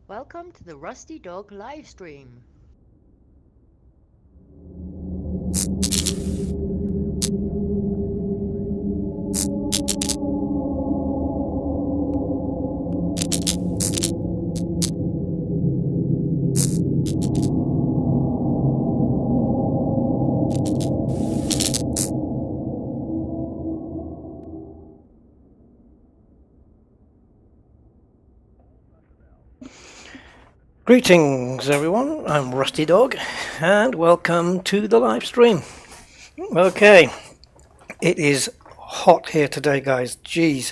Welcome to the Rusty Dog live stream. Greetings everyone, I'm Rusty Dog and welcome to the live stream. Okay, it is hot here today guys, jeez.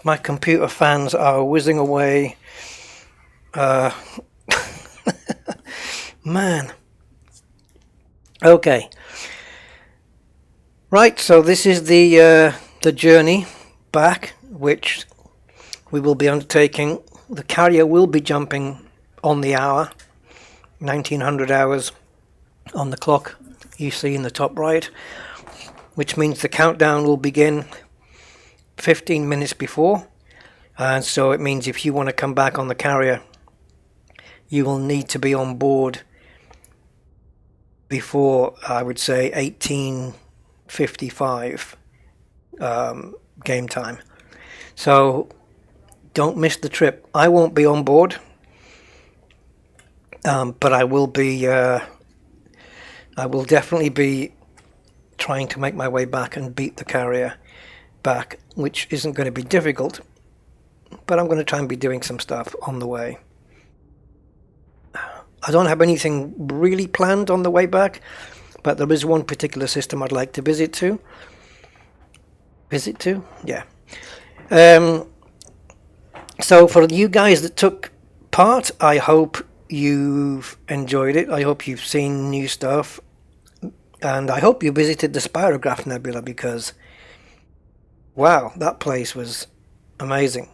My computer fans are whizzing away. Man. Okay. Right, so this is the journey back which we will be undertaking. The carrier will be jumping on the hour, 1900 hours on the clock you see in the top right, which means the countdown will begin 15 minutes before, and so it means if you want to come back on the carrier you will need to be on board before, I would say, 1855 game time. So don't miss the trip. I won't be on board, but I will be. I will definitely be trying to make my way back and beat the carrier back, which isn't going to be difficult. But I'm going to try and be doing some stuff on the way. I don't have anything really planned on the way back, but there is one particular system I'd like to visit to. Yeah. So for you guys that took part, I hope you've enjoyed it. I hope you've seen new stuff. And I hope you visited the Spirograph Nebula because, wow, that place was amazing.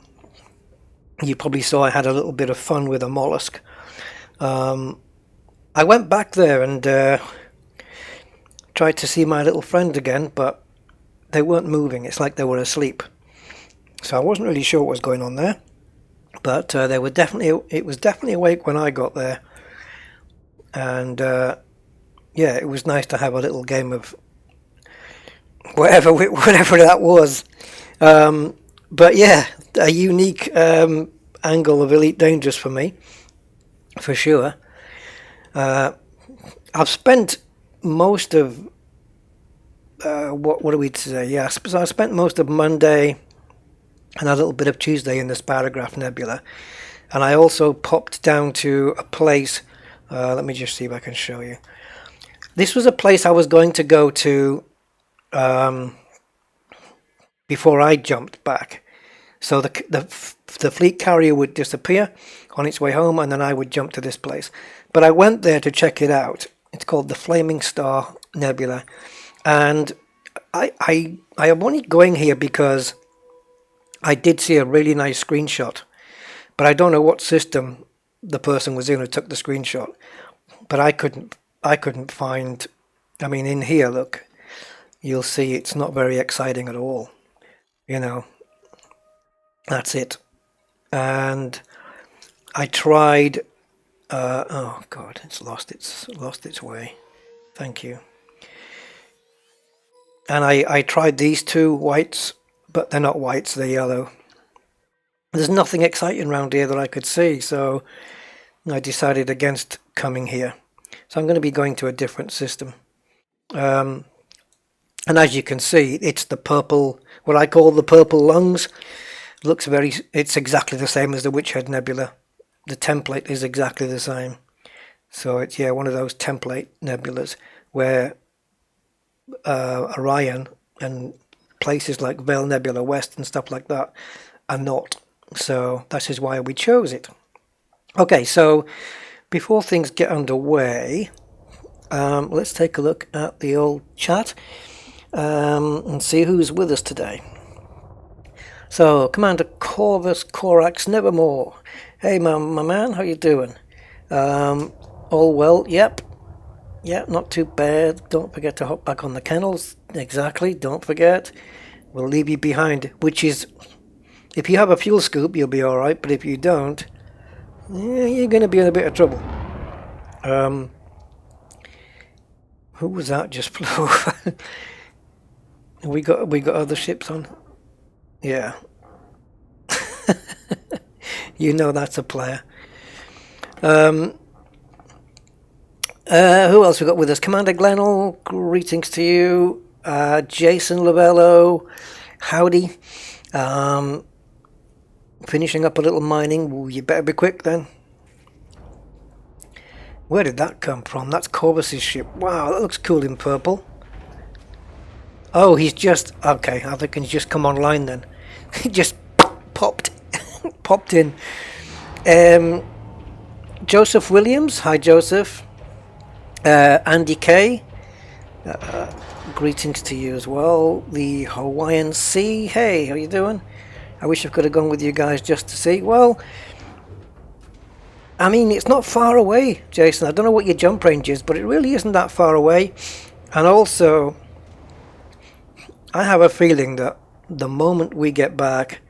You probably saw I had a little bit of fun with a mollusk. I went back there and tried to see my little friend again, but they weren't moving. It's like they were asleep. So I wasn't really sure what was going on there. But it was definitely awake when I got there, and yeah, it was nice to have a little game of whatever that was. But yeah, a unique angle of Elite Dangerous for me, for sure. I've spent most of what do we say? Yeah, so I spent most of Monday and a little bit of Tuesday in the Spirograph Nebula, and I also popped down to a place, let me just see if I can show you. This was a place I was going to go to before I jumped back. So the fleet carrier would disappear on its way home, and then I would jump to this place. But I went there to check it out. It's called the Flaming Star Nebula, and I am only going here because I did see a really nice screenshot, but I don't know what system the person was in who took the screenshot. But I couldn't find. I mean, in here, look, you'll see it's not very exciting at all. You know, that's it. And I tried. Oh God, it's lost its way. Thank you. And I tried these two whites, but they're not whites, they're yellow. There's nothing exciting around here that I could see, so I decided against coming here. So I'm going to be going to a different system. And as you can see, it's the purple, what I call the purple lungs. It's exactly the same as the Witchhead Nebula. The template is exactly the same. So it's, yeah, one of those template nebulas where Orion and places like Vale Nebula West and stuff like that are not. So that is why we chose it. Okay, so before things get underway, let's take a look at the old chat and see who's with us today. So Commander Corvus Corax Nevermore. Hey my man, how you doing? All well? Yep. Yeah, not too bad. Don't forget to hop back on the Kennels. Exactly, don't forget. We'll leave you behind, which is If you have a fuel scoop, you'll be alright, but if you don't, you're going to be in a bit of trouble. Who was that just flew over? we got other ships on? Yeah. You know that's a player. Who else we got with us? Commander Glenell, greetings to you. Jason Lavello, howdy. Finishing up a little mining. Ooh, you better be quick then. Where did that come from? That's Corvus's ship. Wow, that looks cool in purple. Oh, he's just... Okay, I think he's just come online then. He just popped in. Joseph Williams. Hi, Joseph. Andy K. Greetings to you as well. The Hawaiian Sea. Hey, how you doing? I wish I could have gone with you guys just to see. Well, I mean, it's not far away, Jason. I don't know what your jump range is, but it really isn't that far away. And also, I have a feeling that the moment we get back,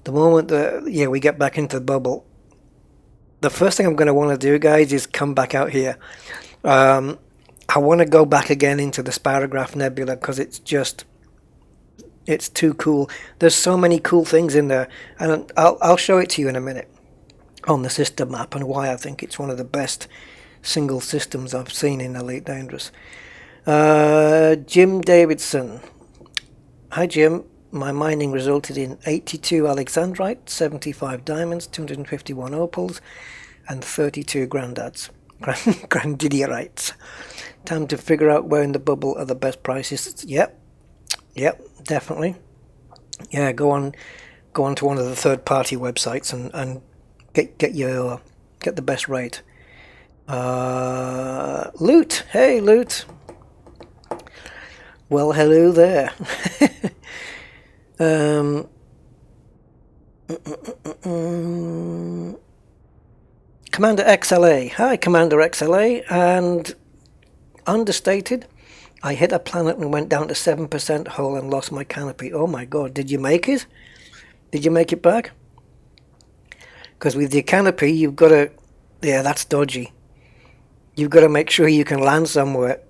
the moment that, we get back into the bubble, the first thing I'm going to want to do, guys, is come back out here. I want to go back again into the Spirograph Nebula because it's too cool. There's so many cool things in there, and I'll show it to you in a minute on the system map and why I think it's one of the best single systems I've seen in Elite Dangerous. Jim Davidson. Hi Jim, my mining resulted in 82 Alexandrite, 75 diamonds, 251 opals and 32 grandidierite. Time to figure out where in the bubble are the best prices. Yep, definitely. Yeah, go on to one of the third-party websites and get the best rate. Loot, hey Loot. Well, hello there. Commander XLA. Hi, Commander XLA. And understated, I hit a planet and went down to 7% hull and lost my canopy. Oh my god, did you make it? Did you make it back? Because with your canopy, you've got to... Yeah, that's dodgy. You've got to make sure you can land somewhere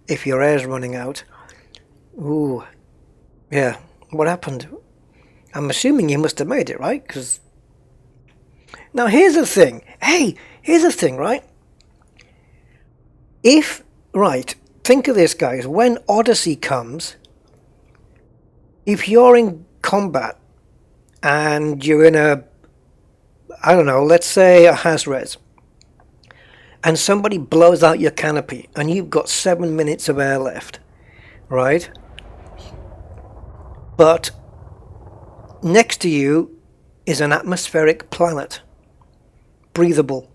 if your air's running out. Ooh. Yeah, what happened? I'm assuming you must have made it, right? Because... Now, here's the thing. Hey, here's the thing, right? Right, think of this, guys. When Odyssey comes, if you're in combat and you're in a, I don't know, let's say a Hazres, and somebody blows out your canopy and you've got 7 minutes of air left, right? But next to you is an atmospheric planet, breathable.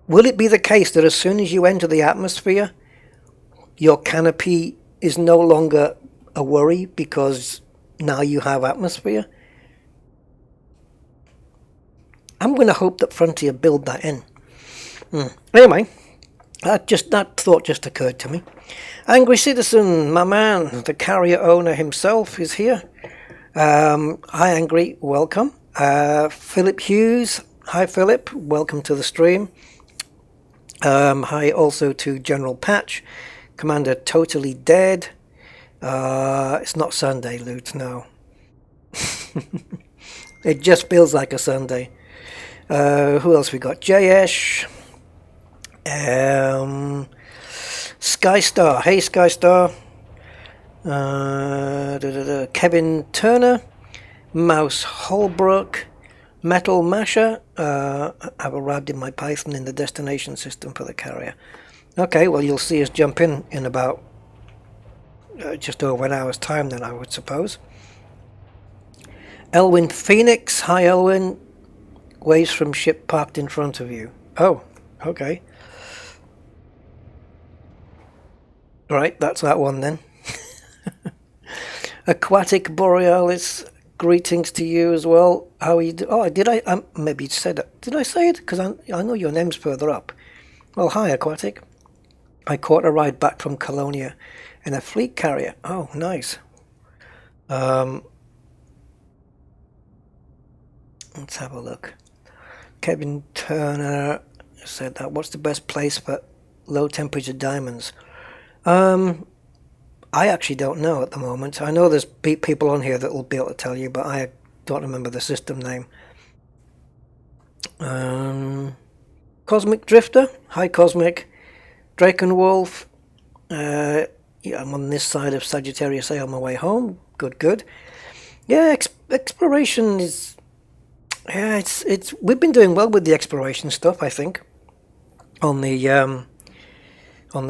Will it be the case that as soon as you enter the atmosphere, your canopy is no longer a worry because now you have atmosphere? I'm going to hope that Frontier build that in. Anyway, that thought just occurred to me. Angry Citizen, my man, the carrier owner himself is here. Hi Angry, welcome. Philip Hughes, hi Philip, welcome to the stream. Hi also to General Patch, Commander Totally Dead. It's not Sunday, Loot, no. It just feels like a Sunday. Who else we got? Jayesh. Skystar. Hey, Skystar. Kevin Turner. Mouse Holbrook. Metal Masher. I've arrived in my Python in the destination system for the carrier. Okay, well, you'll see us jump in about just over an hour's time then, I would suppose. Elwin Phoenix. Hi, Elwin. Waves from ship parked in front of you. Oh, okay. Right, that's that one then. Aquatic Borealis, greetings to you as well. How are you Oh, did I? Maybe you said it. Did I say it? Because I know your name's further up. Well, hi, Aquatic. I caught a ride back from Colonia in a fleet carrier. Oh, nice. Let's have a look. Kevin Turner said that. What's the best place for low temperature diamonds? I actually don't know at the moment. I know there's people on here that will be able to tell you, but I don't remember the system name. Cosmic Drifter. Hi, Cosmic. Drakenwolf. Yeah, I'm on this side of Sagittarius A on my way home. Good. Yeah, exploration is... Yeah, it's. We've been doing well with the exploration stuff, I think. On the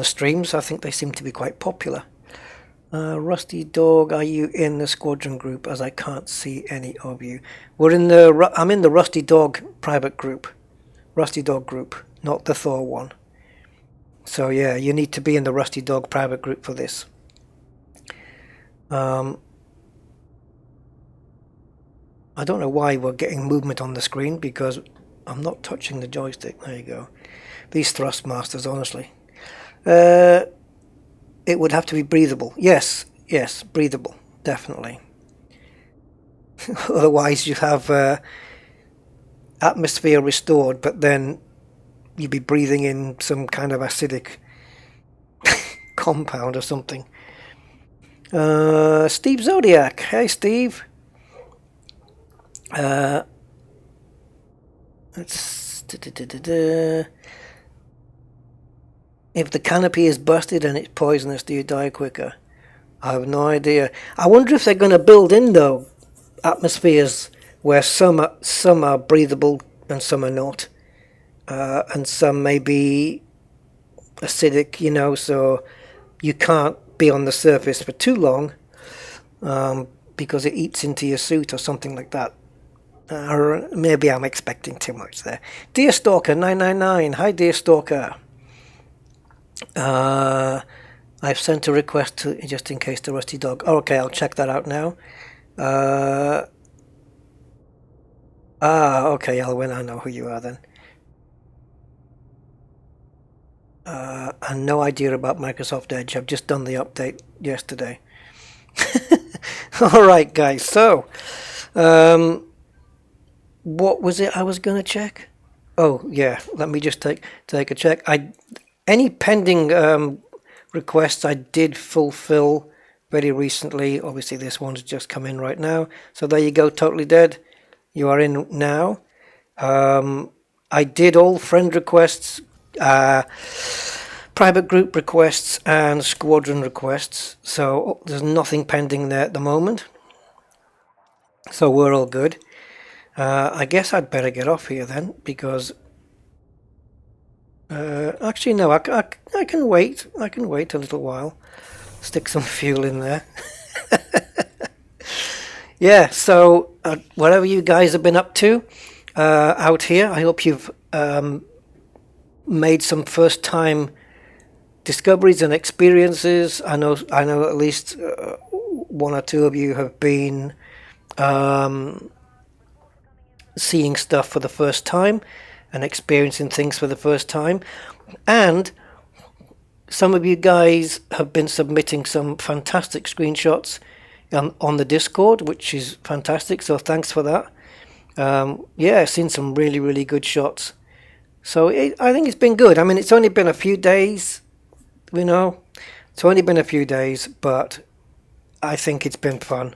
streams, I think they seem to be quite popular. Rusty Dog, are you in the squadron group? As I can't see any of you. I'm in the Rusty Dog private group. Rusty Dog group, not the Thor one. So yeah, you need to be in the Rusty Dog private group for this. I don't know why we're getting movement on the screen, because I'm not touching the joystick. There you go. These Thrustmasters, honestly. It would have to be breathable. Yes, breathable, definitely. Otherwise you have atmosphere restored, but then you'd be breathing in some kind of acidic compound or something. Steve Zodiac. Hey, Steve. If the canopy is busted and it's poisonous, do you die quicker? I have no idea. I wonder if they're going to build in, though, atmospheres where some are breathable and some are not. And some may be acidic, so you can't be on the surface for too long because it eats into your suit or something like that. Or maybe I'm expecting too much there. Dear Stalker 999, hi Dear Stalker. I've sent a request to, just in case, the Rusty Dog. Oh, okay, I'll check that out now. Okay, Elwin, I know who you are then. And no idea about Microsoft Edge. I've just done the update yesterday. Alright, guys, so what was it I was going to check? Oh, yeah, let me just take a check. Any pending requests I did fulfill very recently. Obviously, this one's just come in right now. So there you go, Totally Dead. You are in now. I did all friend requests, private group requests, and squadron requests. So there's nothing pending there at the moment. So we're all good. I guess I'd better get off here then, because actually no, I can wait. I can wait a little while. Stick some fuel in there. Yeah, so whatever you guys have been up to out here, I hope you've made some first time discoveries and experiences. I know at least one or two of you have been seeing stuff for the first time and experiencing things for the first time, and some of you guys have been submitting some fantastic screenshots on the Discord, which is fantastic, so thanks for that. Yeah, I've seen some really good shots, so I think it's been good. I mean, it's only been a few days, it's only been a few days, but I think it's been fun.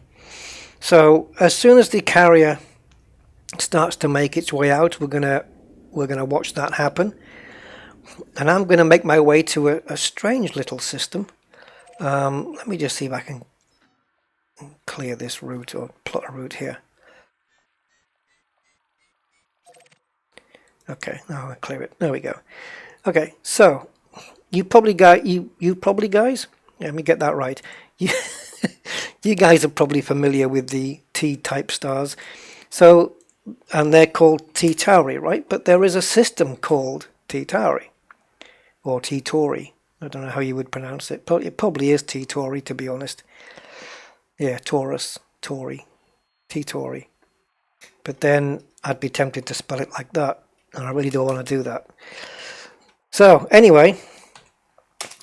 So as soon as the carrier starts to make its way out, we're gonna watch that happen, and I'm gonna make my way to a strange little system. Let me just see if I can clear this route or plot a route here. Okay, now I'll clear it. There we go. Okay, so you probably guys, let me get that right. You guys are probably familiar with the T-type stars. So, and they're called T-Tauri, right? But there is a system called T-Tauri, or T-Tauri. I don't know how you would pronounce it. It probably is T-Tauri, to be honest. Yeah, Taurus, Tauri, T-Tauri. But then I'd be tempted to spell it like that, and I really don't want to do that. So, anyway,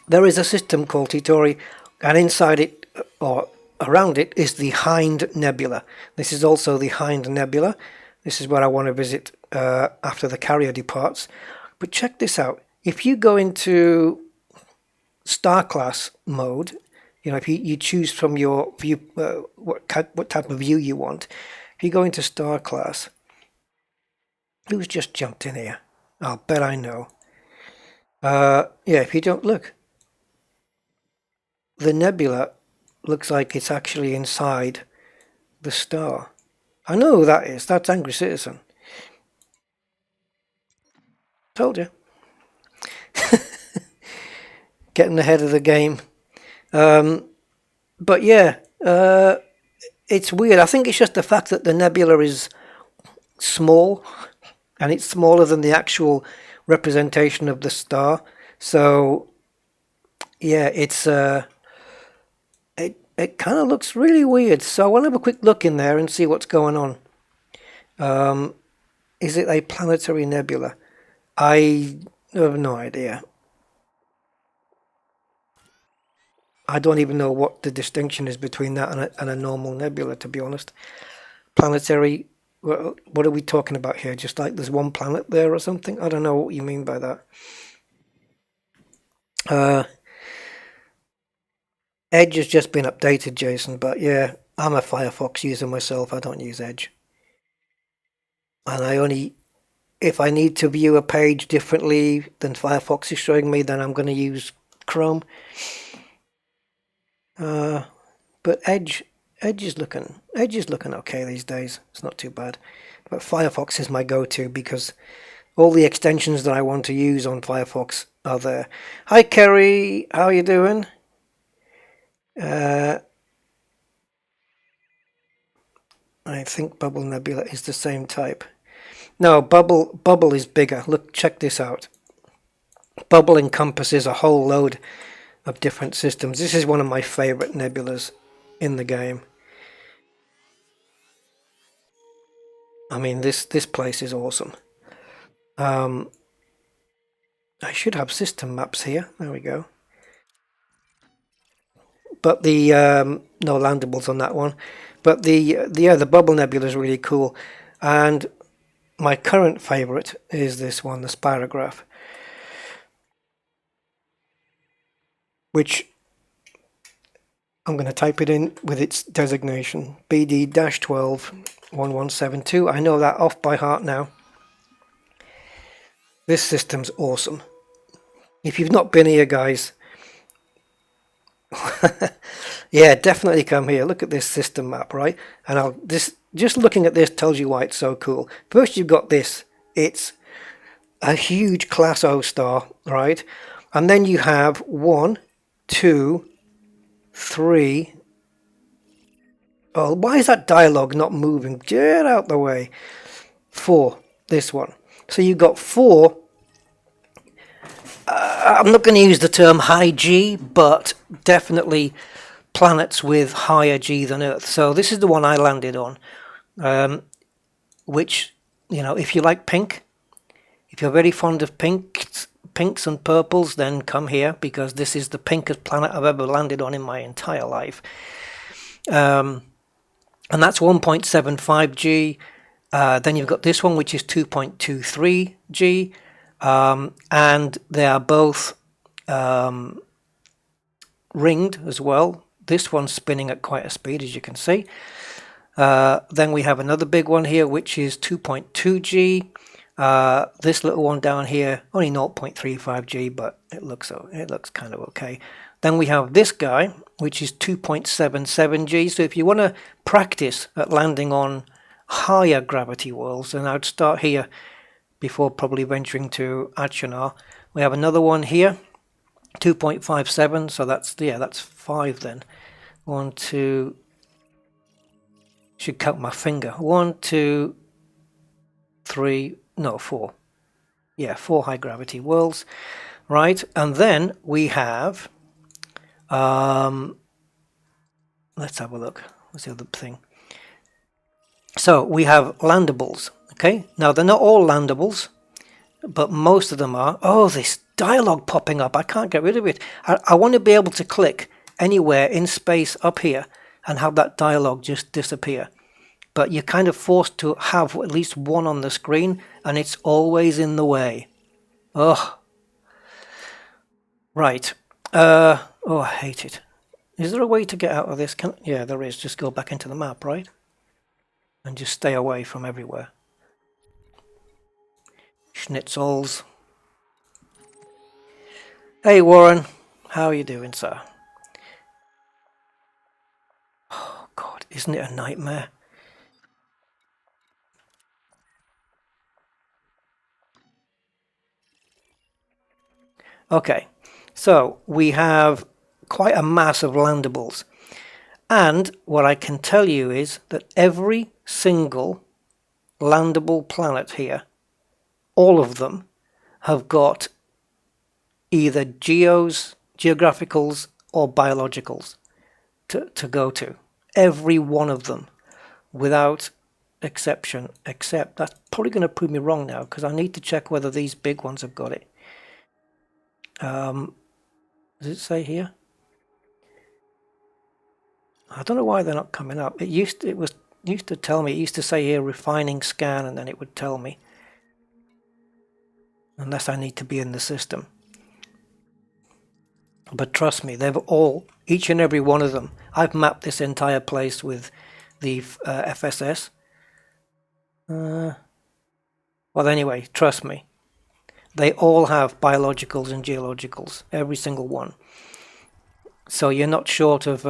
there is a system called T-Tauri, and inside it, or around it, is the Hind Nebula. This is also the Hind Nebula. This is where I want to visit after the carrier departs. But check this out. If you go into star class mode, you know, if you choose from your view what type of view you want. If you go into star class, who's just jumped in here? I'll bet I know. Yeah, if you don't look, the nebula looks like it's actually inside the star. I know who that is. That's Angry Citizen. Told you. Getting ahead of the game. But yeah, it's weird. I think it's just the fact that the nebula is small, and it's smaller than the actual representation of the star. So yeah, it's it kind of looks really weird. So I want to have a quick look in there and see what's going on. Is it a planetary nebula? I have no idea. I don't even know what the distinction is between that and a normal nebula, to be honest. Planetary, what are we talking about here? Just like there's one planet there or something? I don't know what you mean by that. Edge has just been updated, Jason, but yeah, I'm a Firefox user myself. I don't use Edge. And I only, if I need to view a page differently than Firefox is showing me, then I'm going to use Chrome. But Edge is looking okay these days. It's not too bad. But Firefox is my go-to because all the extensions that I want to use on Firefox are there. Hi Kerry, how are you doing? I think Bubble Nebula is the same type. No, Bubble is bigger. Look, check this out. Bubble encompasses a whole load of different systems. This is one of my favorite nebulas in the game. I mean, this place is awesome. I should have system maps here. There we go. But the no landables on that one. But the Bubble Nebula is really cool. And my current favorite is this one, the Spirograph, which I'm going to type it in with its designation, BD-121172. I know that off by heart now. This system's awesome. If you've not been here, guys, yeah, definitely come here. Look at this system map, right? And just looking at this tells you why it's so cool. First, you've got this. It's a huge Class O star, right? And then you have 1, 2, 3. Oh, why is that dialogue not moving? Get out the way. 4. This one. So you've got 4. I'm not going to use the term high G, but definitely planets with higher G than Earth. So this is the one I landed on, which, you know, if you like pink, if you're very fond of pinks and purples, then come here, because this is the pinkest planet I've ever landed on in my entire life. And that's 1.75 G. Then you've got this one, which is 2.23 G. And they are both ringed as well. This one's spinning at quite a speed, as you can see. Then we have another big one here, which is 2.2 G. This little one down here, only 0.35 G, but it looks kind of okay. Then we have this guy, which is 2.77 G. So if you want to practice at landing on higher gravity worlds, then I'd start here before probably venturing to Achenar. We have another one here, 2.57, so that's 5 then. 1, 2, should count my finger. 1, 2, 3, no, 4. Yeah, 4 high gravity worlds, right? And then we have, let's have a look. What's the other thing? So we have landables. Okay, now they're not all landables, but most of them are. Oh, this dialogue popping up. I can't get rid of it. I want to be able to click anywhere in space up here and have that dialogue just disappear. but you're kind of forced to have at least one on the screen, and it's always in the way. Oh, right. Oh, I hate it. Is there a way to get out of this? Yeah, there is. Just go back into the map, right? And just stay away from everywhere. Schnitzels. Hey, Warren. How are you doing, sir? Oh, God. Isn't it a nightmare? Okay. So, we have quite a mass of landables. And what I can tell you is that every single landable planet here, all of them, have got either geographicals or biologicals to go to. Every one of them, without exception, except that's probably going to prove me wrong now, because I need to check whether these big ones have got it. Does it say here? I don't know why they're not coming up. It used to tell me. It used to say here refining scan, and then it would tell me. Unless I need to be in the system. But trust me, they've all, each and every one of them. I've mapped this entire place with the FSS. Well, anyway, trust me. They all have biologicals and geologicals, every single one. So you're not short of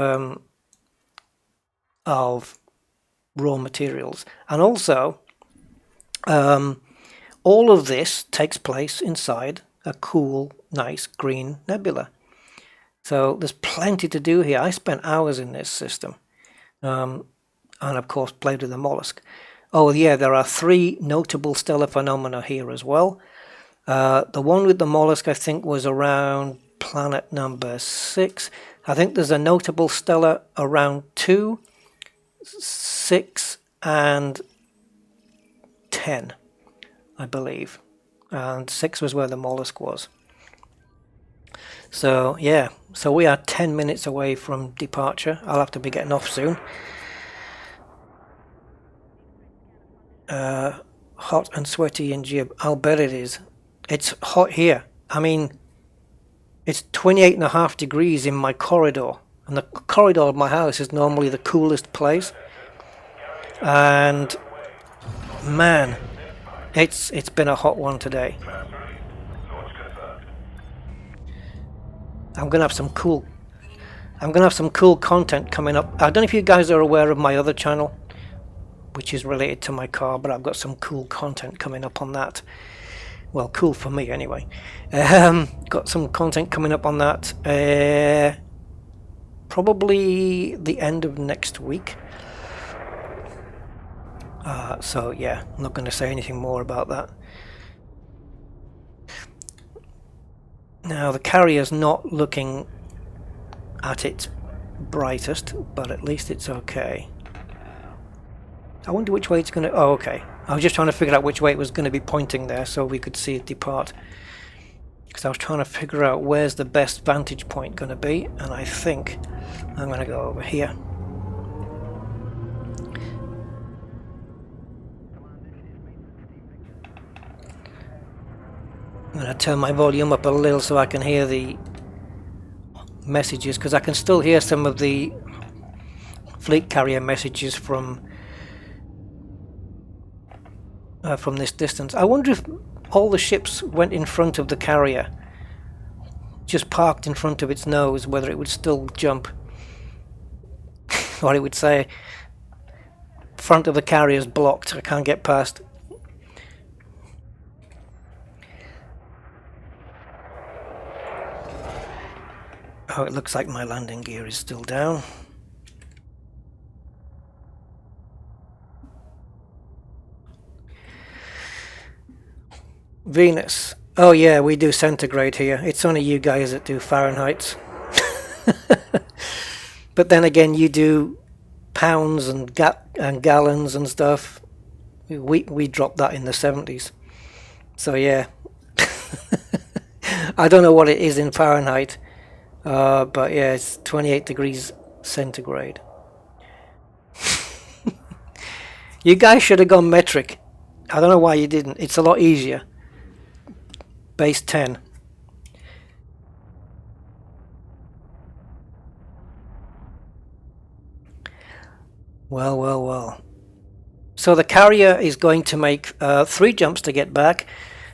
raw materials. And also, all of this takes place inside a cool, nice green nebula. So there's plenty to do here. I spent hours in this system. And of course played with the mollusk. Oh yeah, there are 3 notable stellar phenomena here as well. The one with the mollusk I think was around planet number 6. I think there's a notable stellar around 2, 6 and 10, I believe. And 6 was where the mollusk was. So yeah, so we are 10 minutes away from departure. I'll have to be getting off soon. Hot and sweaty in Jib. I'll bet it is. It's hot here. I mean, it's 28.5 degrees in my corridor. And the corridor of my house is normally the coolest place. And man, it's been a hot one today. I'm gonna have some cool content coming up. I don't know if you guys are aware of my other channel, which is related to my car, but I've got some cool content coming up on that. Well, cool for me anyway. Got some content coming up on that. Probably the end of next week. So yeah, I'm not going to say anything more about that. Now the carrier's not looking at its brightest, but at least it's okay. I wonder which way it's going to... Oh, okay. I was just trying to figure out which way it was going to be pointing there so we could see it depart. Because I was trying to figure out where's the best vantage point going to be, and I think I'm going to go over here. I'm going to turn my volume up a little so I can hear the messages, because I can still hear some of the fleet carrier messages from this distance. I wonder if all the ships went in front of the carrier, just parked in front of its nose, whether it would still jump. Or it would say, front of the carrier's blocked, I can't get past. Oh, it looks like my landing gear is still down. Venus. Oh yeah, we do centigrade here. It's only you guys that do Fahrenheit. But then again, you do pounds and gallons and stuff. We dropped that in the 70s. So yeah. I don't know what it is in Fahrenheit. But yeah, it's 28 degrees centigrade. You guys should have gone metric. I don't know why you didn't. It's a lot easier. Base 10. Well, well, well. So the carrier is going to make 3 jumps to get back,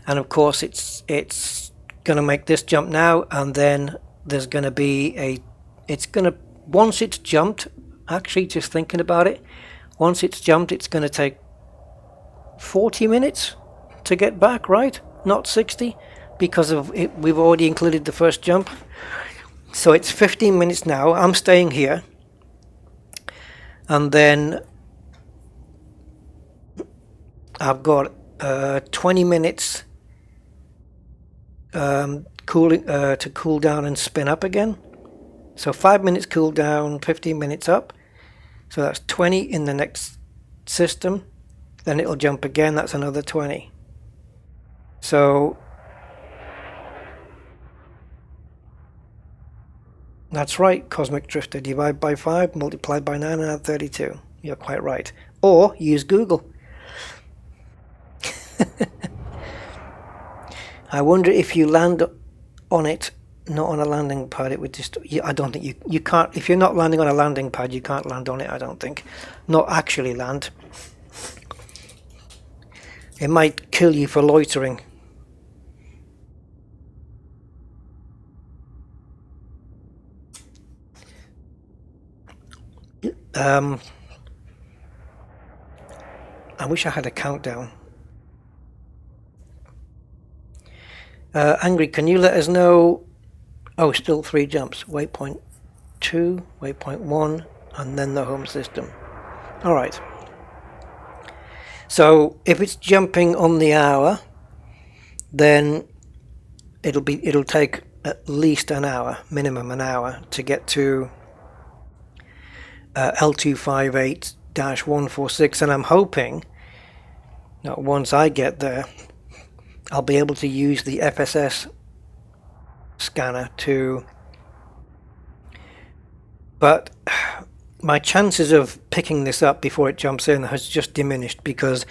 and of course it's going to make this jump now, and then there's going to be once it's jumped, actually just thinking about it, once it's jumped it's going to take 40 minutes to get back, right? Not 60, because of it, we've already included the first jump. So it's 15 minutes now. I'm staying here, and then I've got 20 minutes cooling to cool down and spin up again. So 5 minutes cool down, 15 minutes up. So that's 20 in the next system. Then it'll jump again. That's another 20. So that's right, Cosmic Drifter. Divide by 5, multiplied by 9, and add 32. You're quite right. Or use Google. I wonder if you land on it, not on a landing pad, it would just... I don't think you can't... If you're not landing on a landing pad, you can't land on it, I don't think. Not actually land. It might kill you for loitering. I wish I had a countdown. Angry, can you let us know? Oh, still 3 jumps. Waypoint 2, waypoint 1, and then the home system. Alright. So if it's jumping on the hour, then it'll take at least an hour, minimum an hour, to get to L258-146, and I'm hoping that once I get there, I'll be able to use the FSS scanner to... But my chances of picking this up before it jumps in has just diminished, because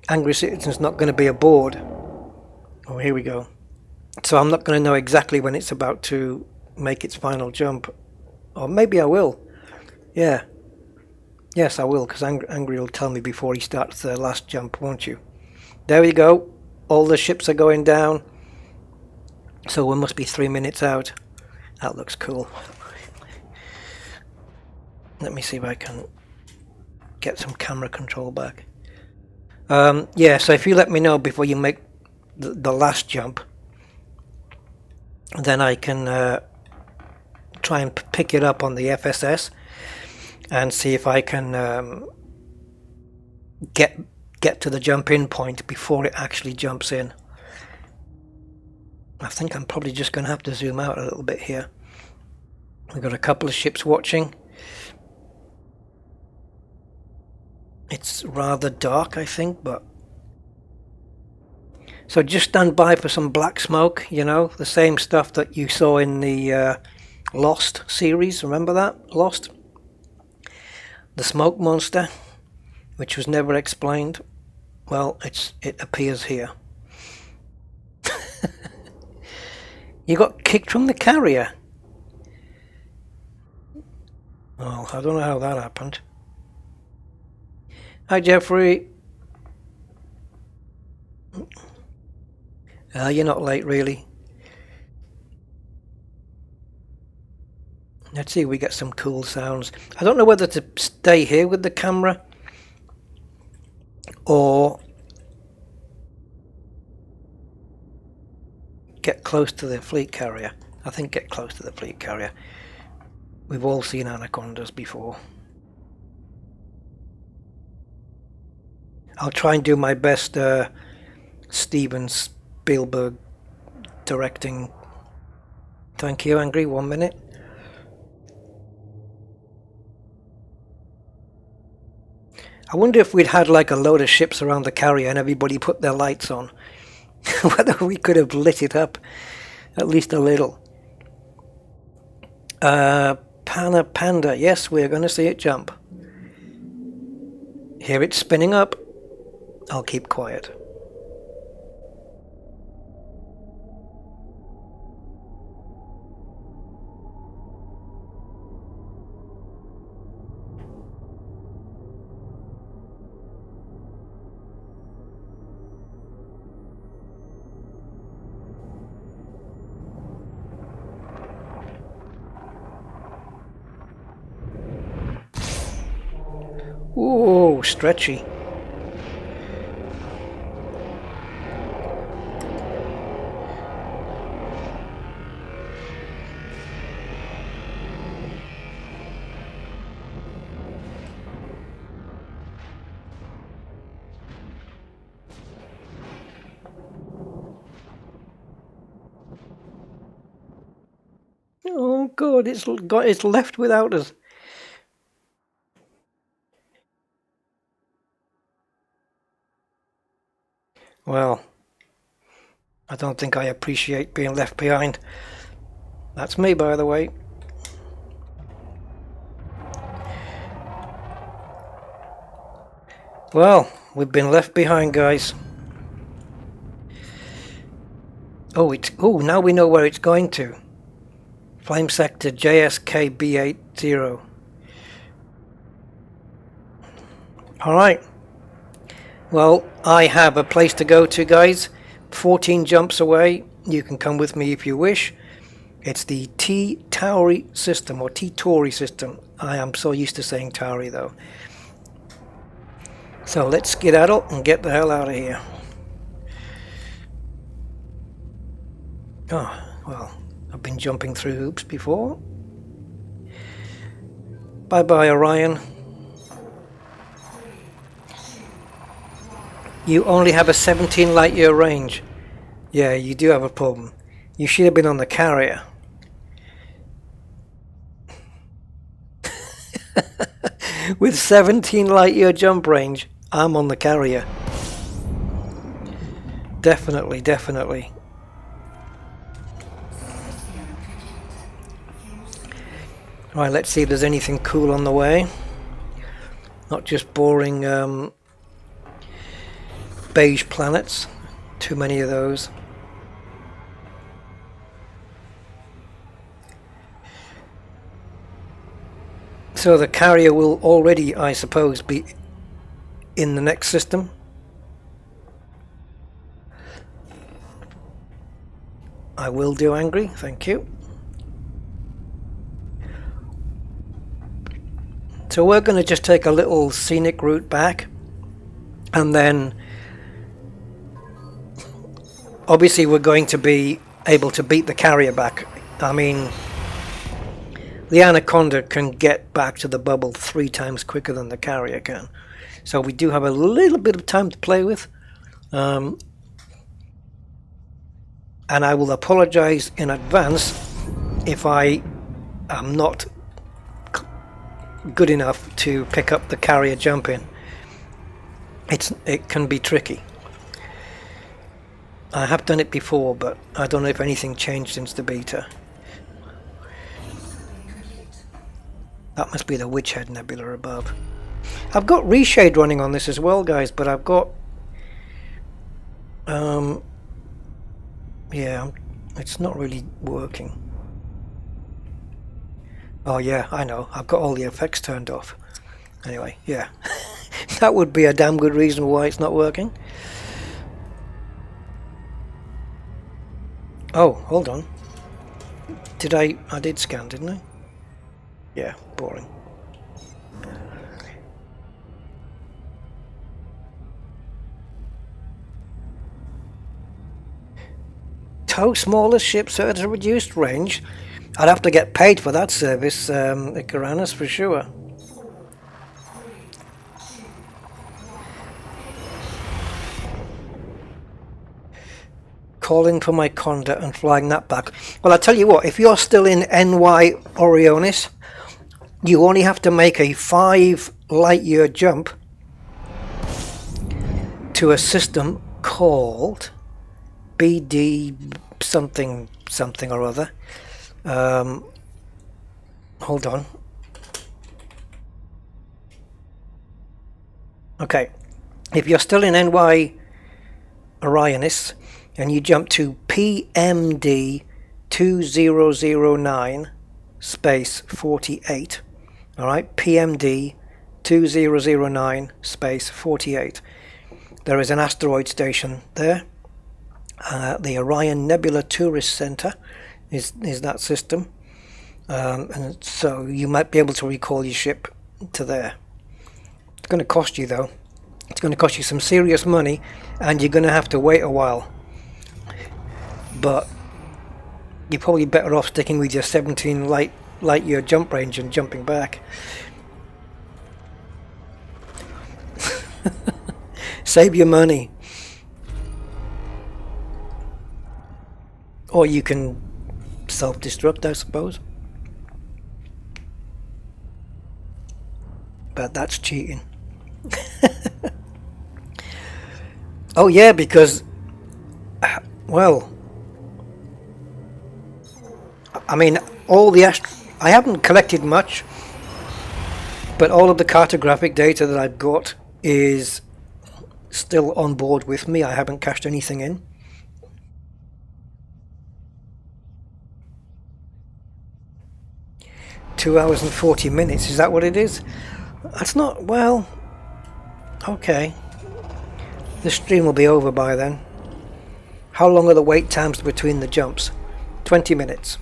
Angry Citizen's not going to be aboard. Oh, here we go. So I'm not going to know exactly when it's about to make its final jump. Or maybe I will. Yeah. Yes, I will, because Angry will tell me before he starts the last jump, won't you? There we go. All the ships are going down. So we must be 3 minutes out. That looks cool. Let me see if I can get some camera control back. Yeah, so if you let me know before you make the last jump, then I can try and pick it up on the FSS and see if I can get to the jump in point before it actually jumps in. I think I'm probably just going to have to zoom out a little bit here. We've got a couple of ships watching. It's rather dark, I think, but... So just stand by for some black smoke, you know, the same stuff that you saw in the Lost series, remember that? Lost? The smoke monster, which was never explained. Well, it appears here. You got kicked from the carrier. Well, I don't know how that happened. Hi, Jeffrey. You're not late, really. Let's see if we get some cool sounds. I don't know whether to stay here with the camera or get close to the fleet carrier. I think get close to the fleet carrier. We've all seen anacondas before. I'll try and do my best Steven Spielberg directing. Thank you, Angry. 1 minute. I wonder if we'd had like a load of ships around the carrier and everybody put their lights on. Whether we could have lit it up at least a little. Panda, yes, we're going to see it jump. Hear it spinning up. I'll keep quiet. Ooh, stretchy. Oh God, it's left without us. Well, I don't think I appreciate being left behind. That's me, by the way. Well, we've been left behind, guys. Oh, now we know where it's going to. Flame sector JSKB80. Alright. Well, I have a place to go to, guys. 14 jumps away. You can come with me if you wish. It's the T-Tauri system, or T-Tauri system. I am so used to saying Tauri, though. So let's skedaddle and get the hell out of here. Oh, well, I've been jumping through hoops before. Bye-bye, Orion. You only have a 17 light year range. Yeah, you do have a problem. You should have been on the carrier. With 17 light year jump range, I'm on the carrier. Definitely, definitely. Right, let's see if there's anything cool on the way. Not just boring beige planets. Too many of those. So the carrier will already, I suppose, be in the next system. I will do, Angry, thank you. So we're going to just take a little scenic route back, and then obviously we're going to be able to beat the carrier back. I mean, the Anaconda can get back to the bubble 3 times quicker than the carrier can. So we do have a little bit of time to play with. And I will apologize in advance if I am not good enough to pick up the carrier jump in. It can be tricky. I have done it before, but I don't know if anything changed since the beta. That must be the Witchhead Nebula above. I've got reshade running on this as well, guys, but I've got yeah, it's not really working. Oh yeah, I know, I've got all the effects turned off. Anyway, yeah. That would be a damn good reason why it's not working. Oh, hold on. I did scan, didn't I? Yeah, boring. Tow smaller ships at a reduced range. I'd have to get paid for that service, Icaranus, for sure. Calling for my Conda and flying that back. Well, I tell you what, if you're still in NY Orionis, you only have to make a 5 light year jump to a system called BD something or other. Hold on. Okay, if you're still in NY Orionis and you jump to PMD 2009 space 48, all right, PMD 2009 space 48, there is an asteroid station there. The Orion Nebula Tourist Center is that system, and so you might be able to recall your ship to there. It's going to cost you though. It's going to cost you some serious money, and you're going to have to wait a while. But you're probably better off sticking with your 17 light year jump range and jumping back. Save your money. Or you can self-destruct, I suppose. But that's cheating. Oh yeah, because, well, I mean, I haven't collected much, but all of the cartographic data that I've got is still on board with me. I haven't cashed anything in. $2 and 40 minutes, is that what it is? That's not, well, okay. The stream will be over by then. How long are the wait times between the jumps? 20 minutes.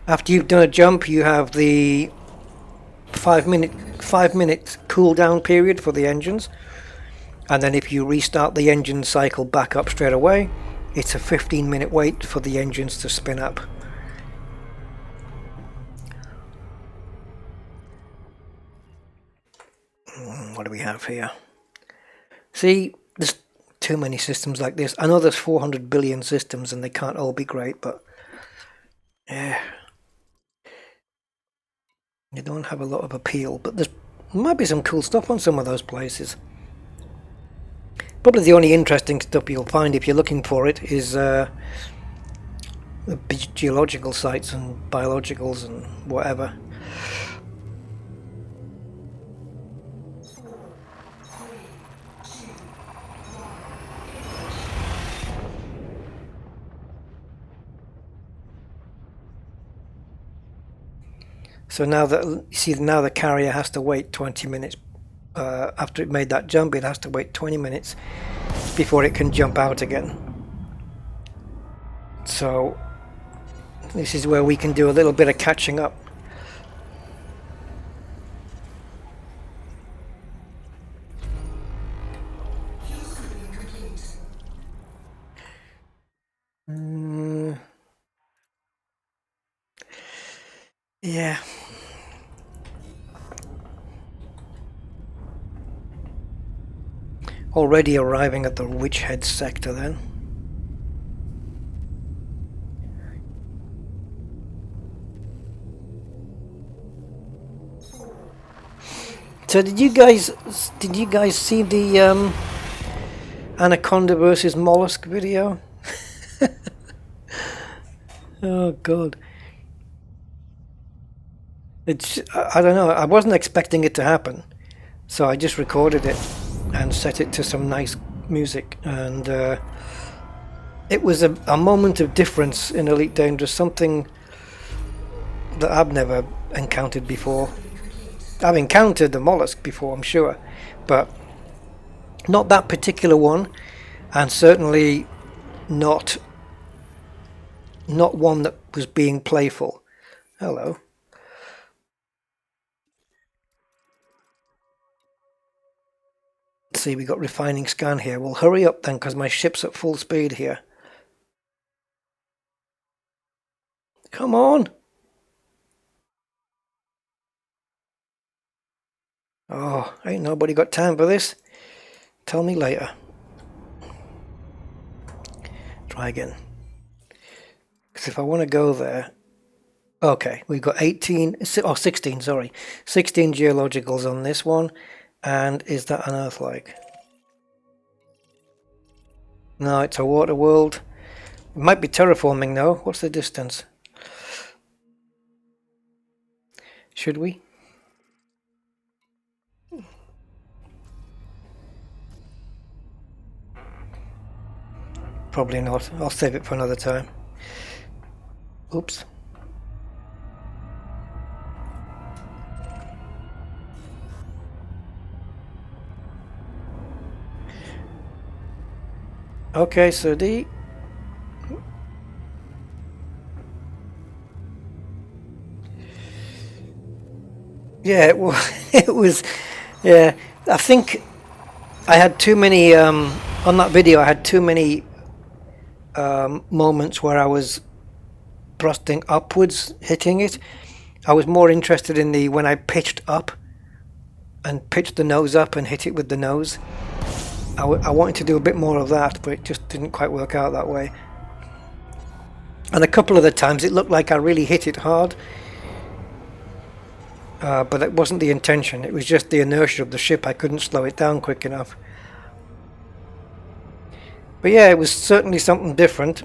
After you've done a jump, you have the 5-minute cool down period for the engines, and then if you restart the engine cycle back up straight away, it's a 15-minute wait for the engines to spin up. What do we have here? See, there's too many systems like this. I know there's 400 billion systems and they can't all be great, but yeah, they don't have a lot of appeal. But there might be some cool stuff on some of those places. Probably the only interesting stuff you'll find if you're looking for it is the geological sites and biologicals and whatever. So now that you see, now the carrier has to wait 20 minutes after it made that jump. It has to wait 20 minutes before it can jump out again. So this is where we can do a little bit of catching up. Yeah. Already arriving at the Witch Head sector then. So did you guys see the Anaconda versus Mollusk video? Oh god. I don't know, I wasn't expecting it to happen, so I just recorded it and set it to some nice music, and it was a moment of difference in Elite Dangerous, something that I've never encountered before. I've encountered the mollusk before, I'm sure, but not that particular one, and certainly not one that was being playful. Hello. See, we got refining scan here. Well, hurry up then, because my ship's at full speed here. Come on! Oh, ain't nobody got time for this. Tell me later. Try again. Because if I want to go there... Okay, we've got 16, sorry. 16 geologicals on this one. And is that an Earth-like? No, it's a water world. It might be terraforming though. What's the distance? Should we? Probably not. I'll save it for another time. Oops. Okay, so D. Yeah, it was. It was. Yeah, I think I had too many. On that video, I had too many moments where I was thrusting upwards, hitting it. I was more interested in the when I pitched up and pitched the nose up and hit it with the nose. I wanted to do a bit more of that, but it just didn't quite work out that way. And a couple of the times it looked like I really hit it hard, but it wasn't the intention. It was just the inertia of the ship. I couldn't slow it down quick enough. But yeah, it was certainly something different.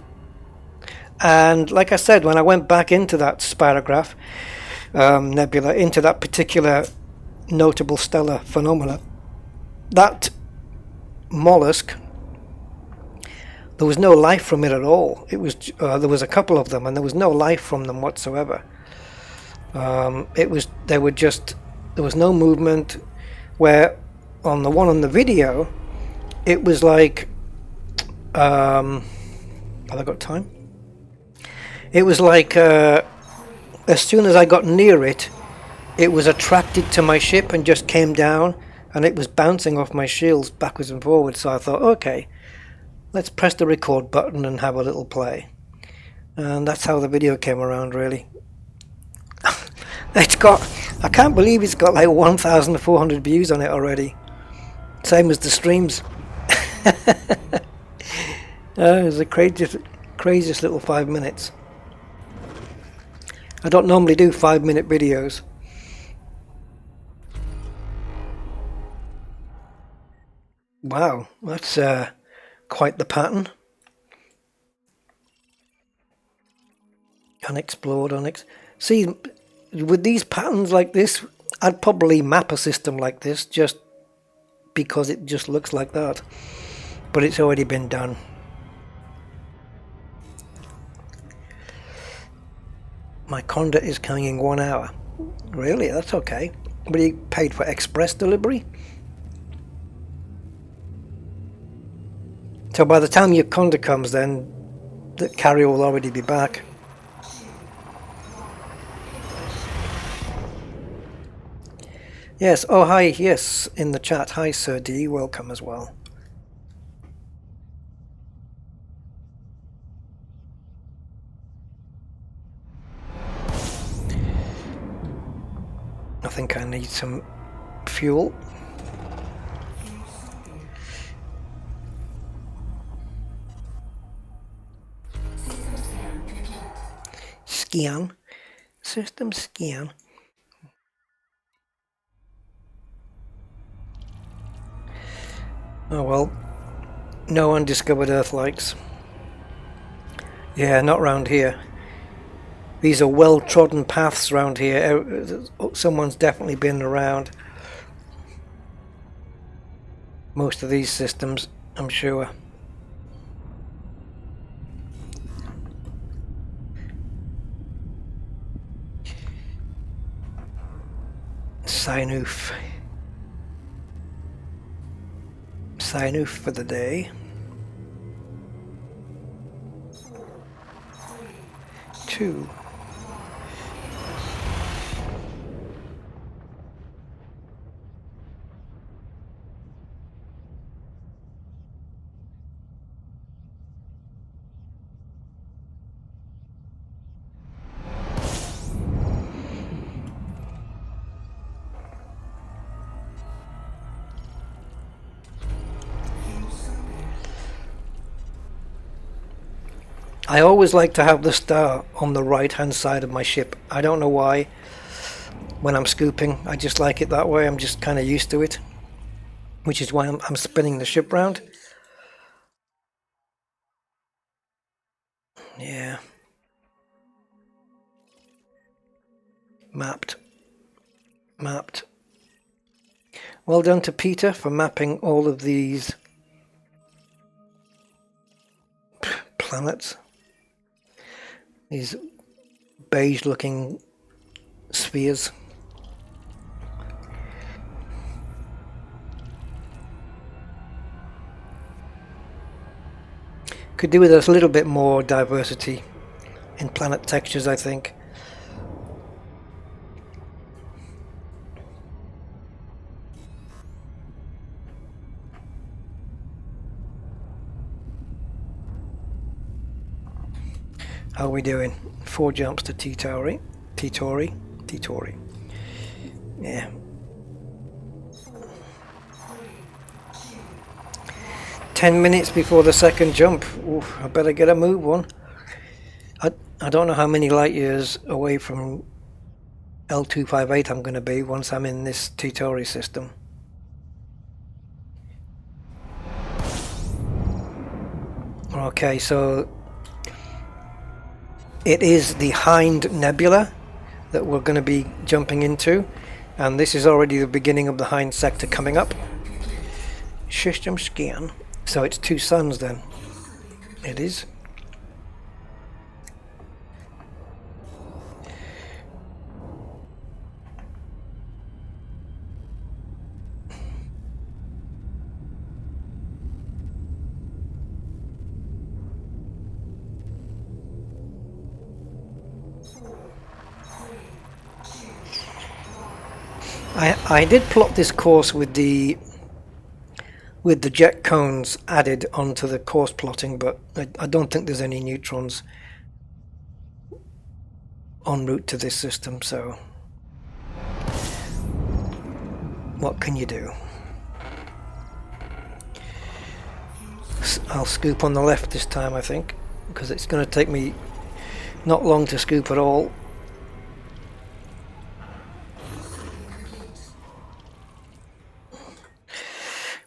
And like I said, when I went back into that spirograph nebula, into that particular notable stellar phenomena, that mollusk, there was no life from it at all. It was there was a couple of them, and there was no life from them whatsoever. There was no movement. Where on the one on the video, it was like, have I got time? It was like as soon as I got near it, it was attracted to my ship and just came down, and it was bouncing off my shields backwards and forwards. So I thought, okay, let's press the record button and have a little play. And that's how the video came around, really. I can't believe it's got like 1,400 views on it already. Same as the streams. It was the craziest little 5 minutes. I don't normally do 5-minute videos. Wow, that's quite the pattern. Unexplored, See, with these patterns like this, I'd probably map a system like this just because it just looks like that. But it's already been done. My conda is coming in 1 hour. Really? That's okay. But you paid for express delivery? So by the time your conda comes, then the carrier will already be back. Yes, oh hi, yes, in the chat. Hi Sir D, welcome as well. I think I need some fuel. Scan. System scan. Oh well, no undiscovered Earth likes. Yeah, not round here. These are well-trodden paths around here. Someone's definitely been around most of these systems, I'm sure. Sinoof. Sinoof for the day. 2. I always like to have the star on the right hand side of my ship. I don't know why. When I'm scooping, I just like it that way. I'm just kind of used to it, which is why I'm spinning the ship round. Yeah. Mapped. Well done to Peter for mapping all of these planets. These beige looking spheres. Could do with a little bit more diversity in planet textures, I think. How are we doing? 4 jumps to Titori. Yeah. 10 minutes before the second jump. Oof, I better get a move on. I don't know how many light years away from L258 I'm going to be once I'm in this Titori system. Okay, so it is the Hind Nebula that we're going to be jumping into, and this is already the beginning of the Hind sector coming up. System scan. So it's 2 suns then. It is. I did plot this course with the jet cones added onto the course plotting, but I don't think there's any neutrons en route to this system, so what can you do? I'll scoop on the left this time, I think, because it's going to take me not long to scoop at all.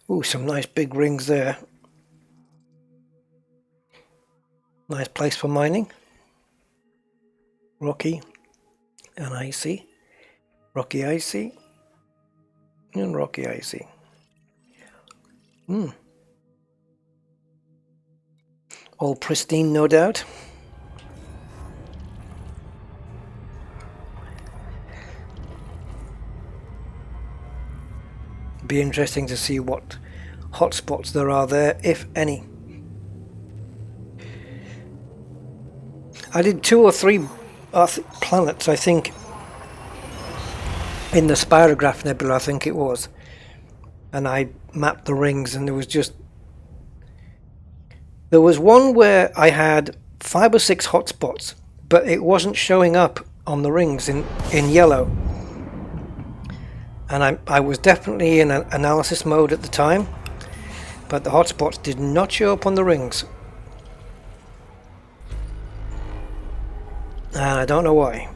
Ooh, some nice big rings there. Nice place for mining. Rocky and icy. Rocky, icy. And rocky, icy. All pristine, no doubt. Be interesting to see what hotspots there are there, if any. I did 2 or 3 planets, I think, in the Spirograph Nebula, I think it was, and I mapped the rings, and there was one where I had 5 or 6 hotspots, but it wasn't showing up on the rings in yellow. And I was definitely in an analysis mode at the time, but the hotspots did not show up on the rings. And I don't know why.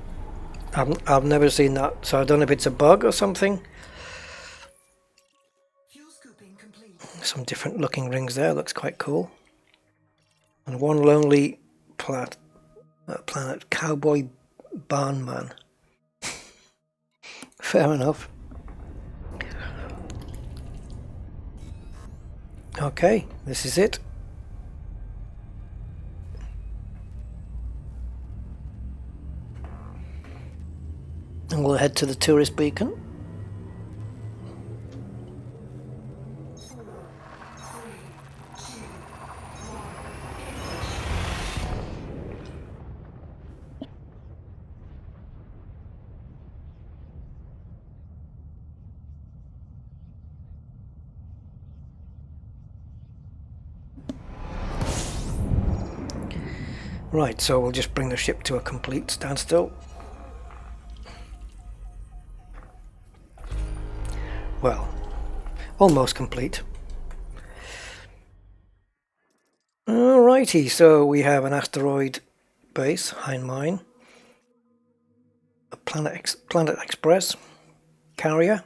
I've never seen that, so I don't know if it's a bug or something. Some different looking rings there, looks quite cool. And one lonely planet, Cowboy Barnman. Fair enough. Okay, this is it. And we'll head to the tourist beacon. Right, so we'll just bring the ship to a complete standstill. Well, almost complete. Alrighty, so we have an asteroid base, Hind Mine, a Planet Express carrier,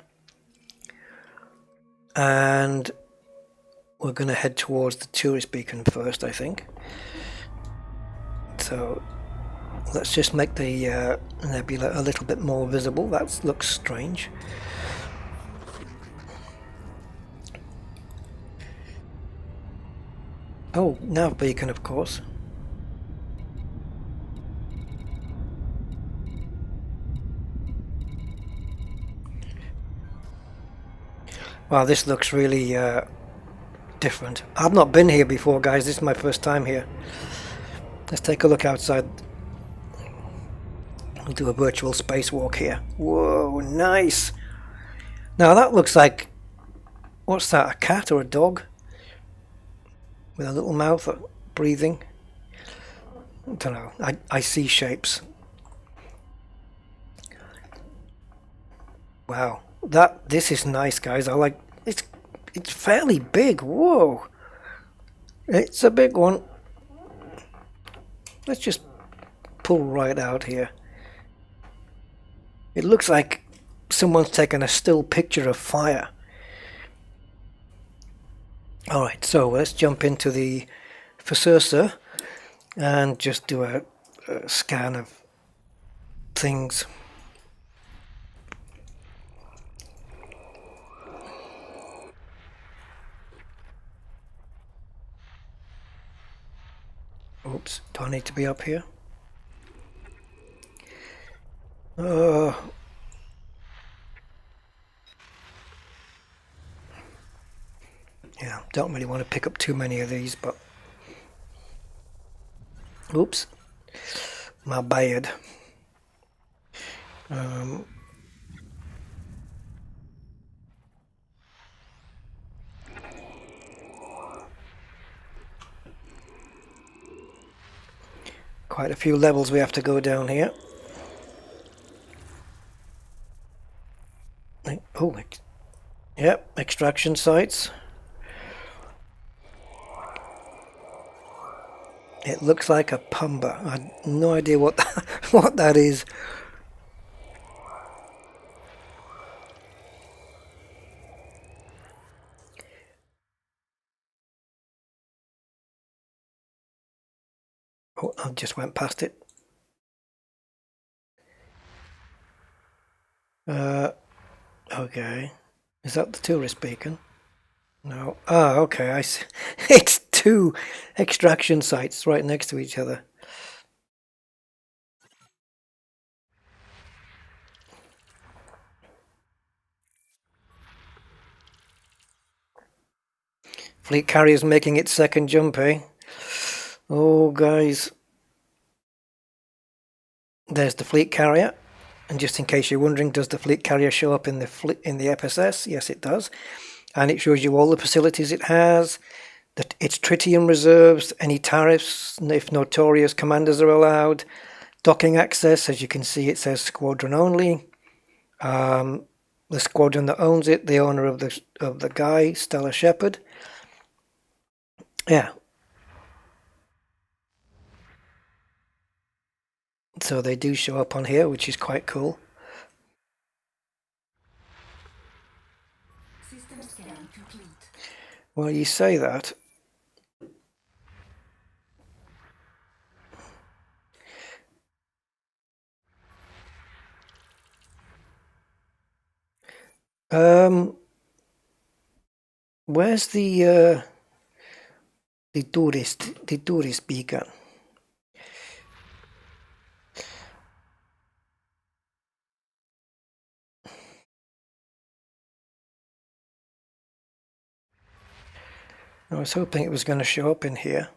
and we're going to head towards the tourist beacon first, I think. So let's just make the nebula a little bit more visible. That looks strange. Oh, nav beacon, of course. Wow, this looks really different. I've not been here before, guys. This is my first time here. Let's take a look outside. We'll do a virtual spacewalk here. Whoa, nice. Now that looks like, what's that, a cat or a dog? With a little mouth breathing. I don't know. I see shapes. Wow. This is nice, guys. I like it's fairly big. Whoa. It's a big one. Let's just pull right out here. It looks like someone's taken a still picture of fire. Alright, so let's jump into the Versurser and just do a scan of things. Oops, do I need to be up here? Yeah, don't really want to pick up too many of these, but oops, my bad. Quite a few levels we have to go down here. Oh, yep, extraction sites. It looks like a pumba. I have no idea what what that is. Oh, I just went past it. Okay. Is that the tourist beacon? No. Ah, okay. I see. It's two extraction sites right next to each other. Fleet carrier's making its second jump, eh? Oh, guys. There's the fleet carrier. And just in case you're wondering, does the fleet carrier show up in the FSS? Yes, it does. And it shows you all the facilities it has, that its tritium reserves, any tariffs, if notorious commanders are allowed, docking access. As you can see, it says squadron only. The squadron that owns it, the owner of the guy, Stella Shepherd. Yeah. So they do show up on here, which is quite cool. System scan complete. Well, you say that. Where's the tourist beacon? I was hoping it was going to show up in here.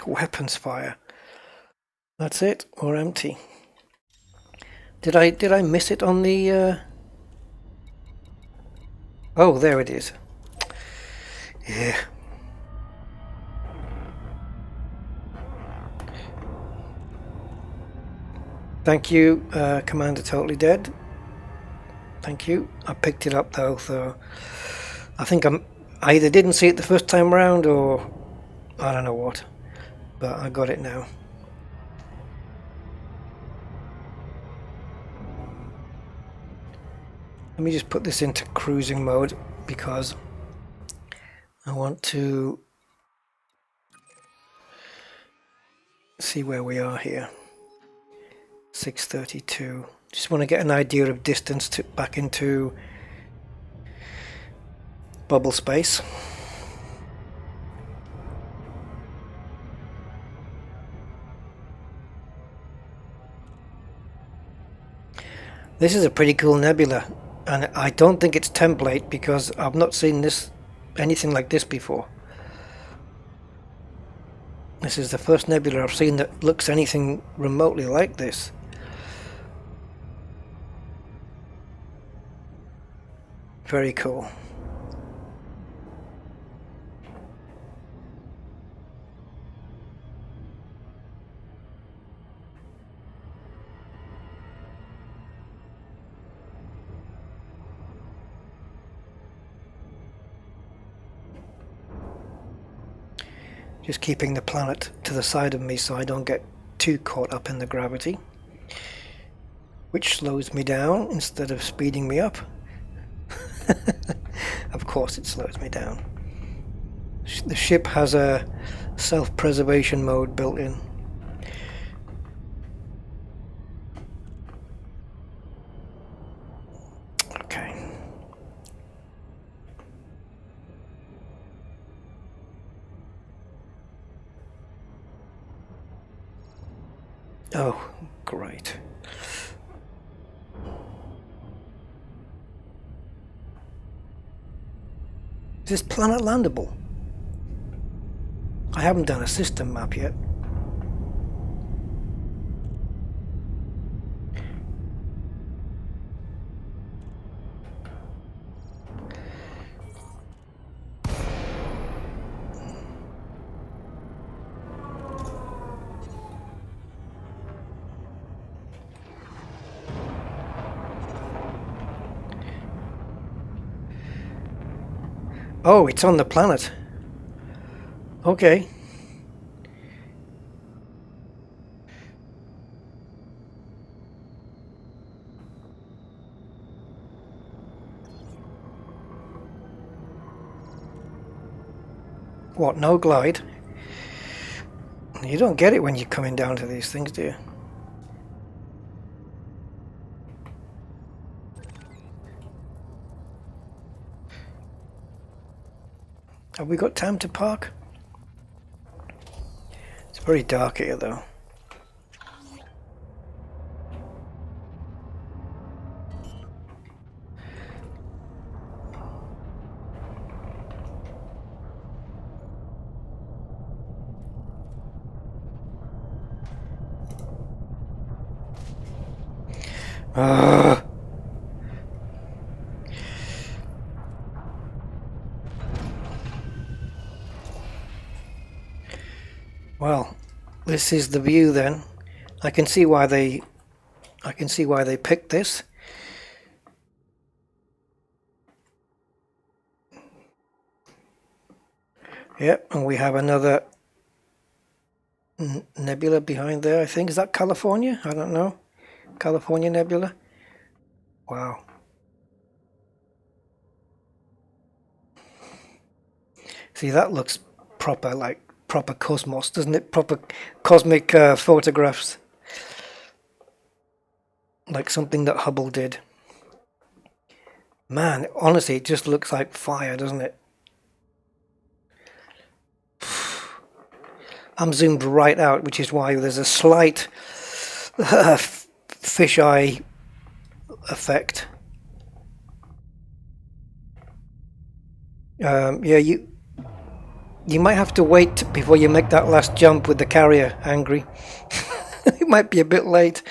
Weapons fire. That's it, or empty. Did I miss it on the? Oh, there it is. Yeah. Thank you, Commander Totally Dead. Thank you. I picked it up though, so I think I either didn't see it the first time round or I don't know what, but I got it now. Let me just put this into cruising mode because I want to see where we are here. 632. Just want to get an idea of distance back into bubble space. This is a pretty cool nebula, and I don't think it's template because I've not seen anything like this before. This is the first nebula I've seen that looks anything remotely like this. Very cool. Just keeping the planet to the side of me so I don't get too caught up in the gravity, which slows me down instead of speeding me up. Of course it slows me down. The ship has a self-preservation mode built in. Okay. Oh, great. Is this planet landable? I haven't done a system map yet. Oh, it's on the planet. Okay. What, no glide? You don't get it when you're coming down to these things, do you? Have we got time to park? It's very dark here though. Well, this is the view then. I can see why they picked this. Yep, and we have another nebula behind there, I think. Is that California? I don't know. California Nebula. Wow. See, that looks proper, like proper cosmos, doesn't it? Proper cosmic photographs. Like something that Hubble did. Man, honestly, it just looks like fire, doesn't it? I'm zoomed right out, which is why there's a slight fisheye effect. Yeah, you might have to wait before you make that last jump with the carrier, Angry. It might be a bit late.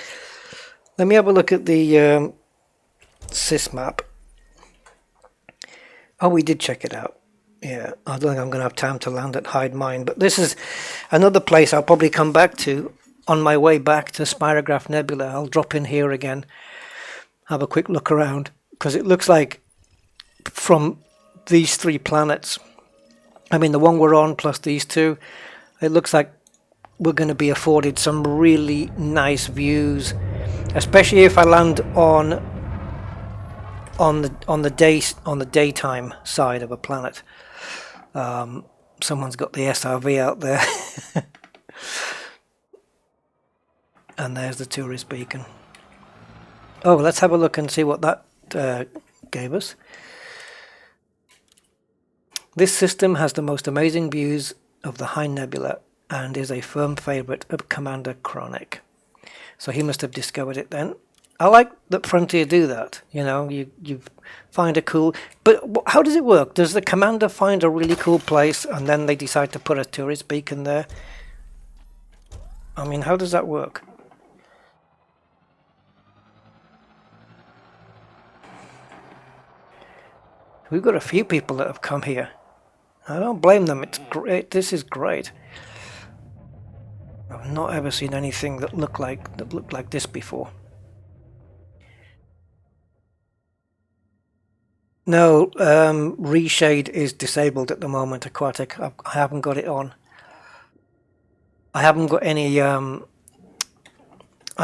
Let me have a look at the sys map. Oh, we did check it out. Yeah, I don't think I'm going to have time to land at Hind Mine, but this is another place I'll probably come back to on my way back to Spirograph Nebula. I'll drop in here again, have a quick look around, because it looks like from these three planets, I mean the one we're on plus these two, it looks like we're going to be afforded some really nice views, especially if I land on the daytime side of a planet. Someone's got the SRV out there. And there's the tourist beacon. Oh, let's have a look and see what that gave us. This system has the most amazing views of the Hind Nebula and is a firm favourite of Commander Chronic. So he must have discovered it then. I like that Frontier do that. You know, you find a cool... But how does it work? Does the commander find a really cool place and then they decide to put a tourist beacon there? I mean, how does that work? We've got a few people that have come here. I don't blame them. It's great. This is great. I've not ever seen anything that looked like this before. No, reshade is disabled at the moment. Aquatic. I haven't got it on. I haven't got any. I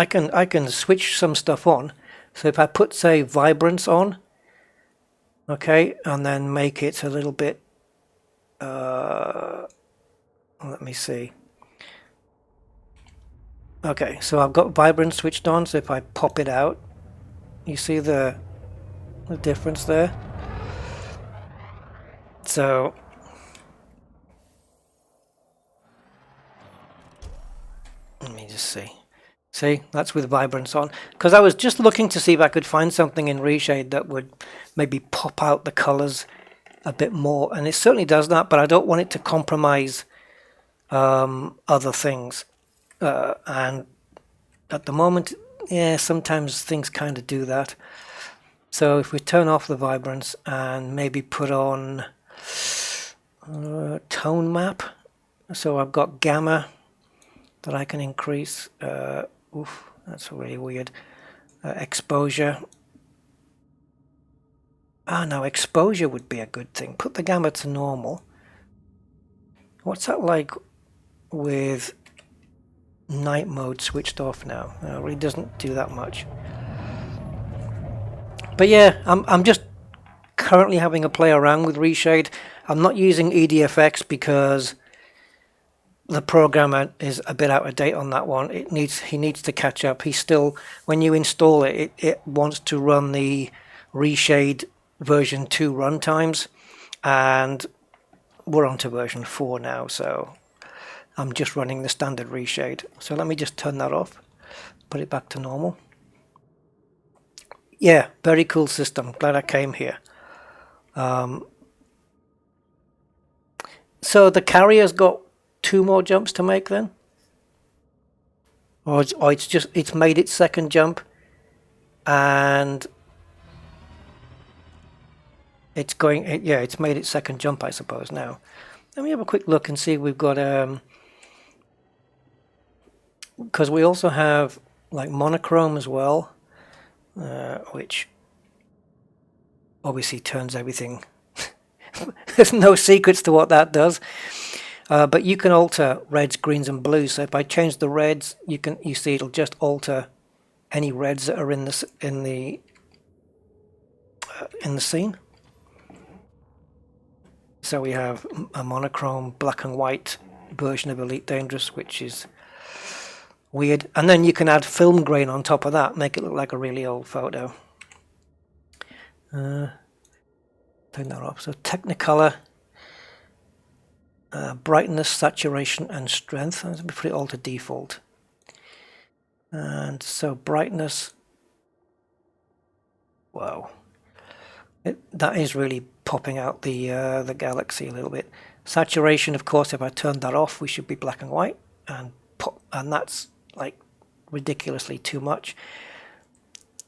can switch some stuff on. So if I put, say, vibrance on, okay, and then make it a little bit. Let me see. Okay, so I've got vibrance switched on. So if I pop it out, you see the difference there. So let me just see. See, that's with vibrance on. Because I was just looking to see if I could find something in reshade that would maybe pop out the colors a bit more, and it certainly does that, but I don't want it to compromise other things. And at the moment, yeah, sometimes things kind of do that. So if we turn off the vibrance and maybe put on tone map, so I've got gamma that I can increase. Oof, that's really weird. Exposure. No, exposure would be a good thing. Put the gamma to normal. What's that like with night mode switched off now? It really doesn't do that much. But yeah, I'm just currently having a play around with reshade. I'm not using EDFX because the programmer is a bit out of date on that one. He needs to catch up. He's still, when you install it, it wants to run the reshade version 2 runtimes, and we're on to version 4 now, so I'm just running the standard reshade. So let me just turn that off, put it back to normal. Yeah, very cool system. Glad I came here. So the carrier's got 2 more jumps to make then? Or it's made its second jump and it's going, yeah, it's made its second jump, I suppose, now. Let me have a quick look and see if we've got, because we also have like monochrome as well, which obviously turns everything. There's no secrets to what that does. But you can alter reds, greens, and blues. So if I change the reds, you see it'll just alter any reds that are in the scene. So we have a monochrome black and white version of Elite Dangerous, which is weird. And then you can add film grain on top of that, make it look like a really old photo. Turn that off. So Technicolor. Brightness, saturation, and strength. I'm going to put it all to default. And so brightness. Wow, that is really popping out the galaxy a little bit. Saturation, of course, if I turn that off, we should be black and white, and that's like ridiculously too much.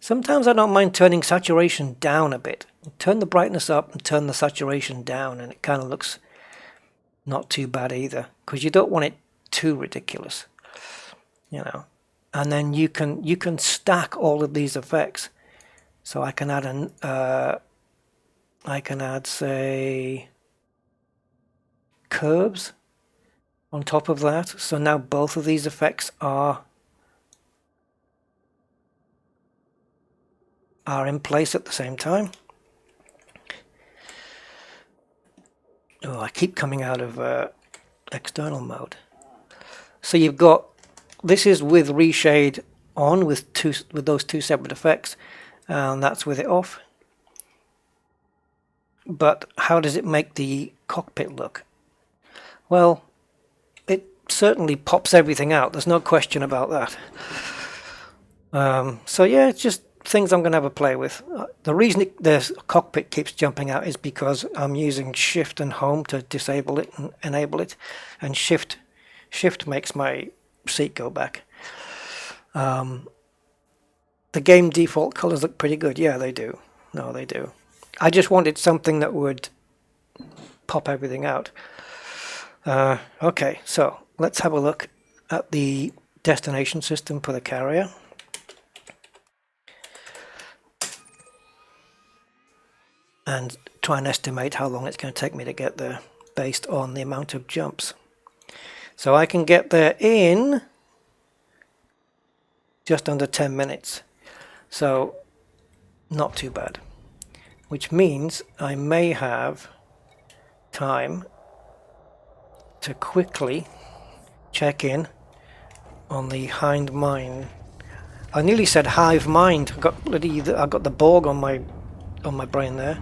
Sometimes I don't mind turning saturation down a bit. Turn the brightness up and turn the saturation down, and it kind of looks not too bad either, because you don't want it too ridiculous, you know. And then you can stack all of these effects. So I can add say curves on top of that. So now both of these effects are in place at the same time. Oh, I keep coming out of external mode. So you've got, this is with reshade on with those 2 separate effects, and that's with it off. But how does it make the cockpit look? Well, it certainly pops everything out. There's no question about that. So yeah, it's just things I'm going to have a play with. The reason the cockpit keeps jumping out is because I'm using Shift and Home to disable it and enable it, and Shift makes my seat go back. The game default colors look pretty good. Yeah, they do. No, they do. I just wanted something that would pop everything out. Okay, so let's have a look at the destination system for the carrier. And try and estimate how long it's going to take me to get there based on the amount of jumps. So I can get there in just under 10 minutes. So not too bad. Which means I may have time to quickly check in on the Hind mine. I nearly said hive mind. I got the Borg on my brain there.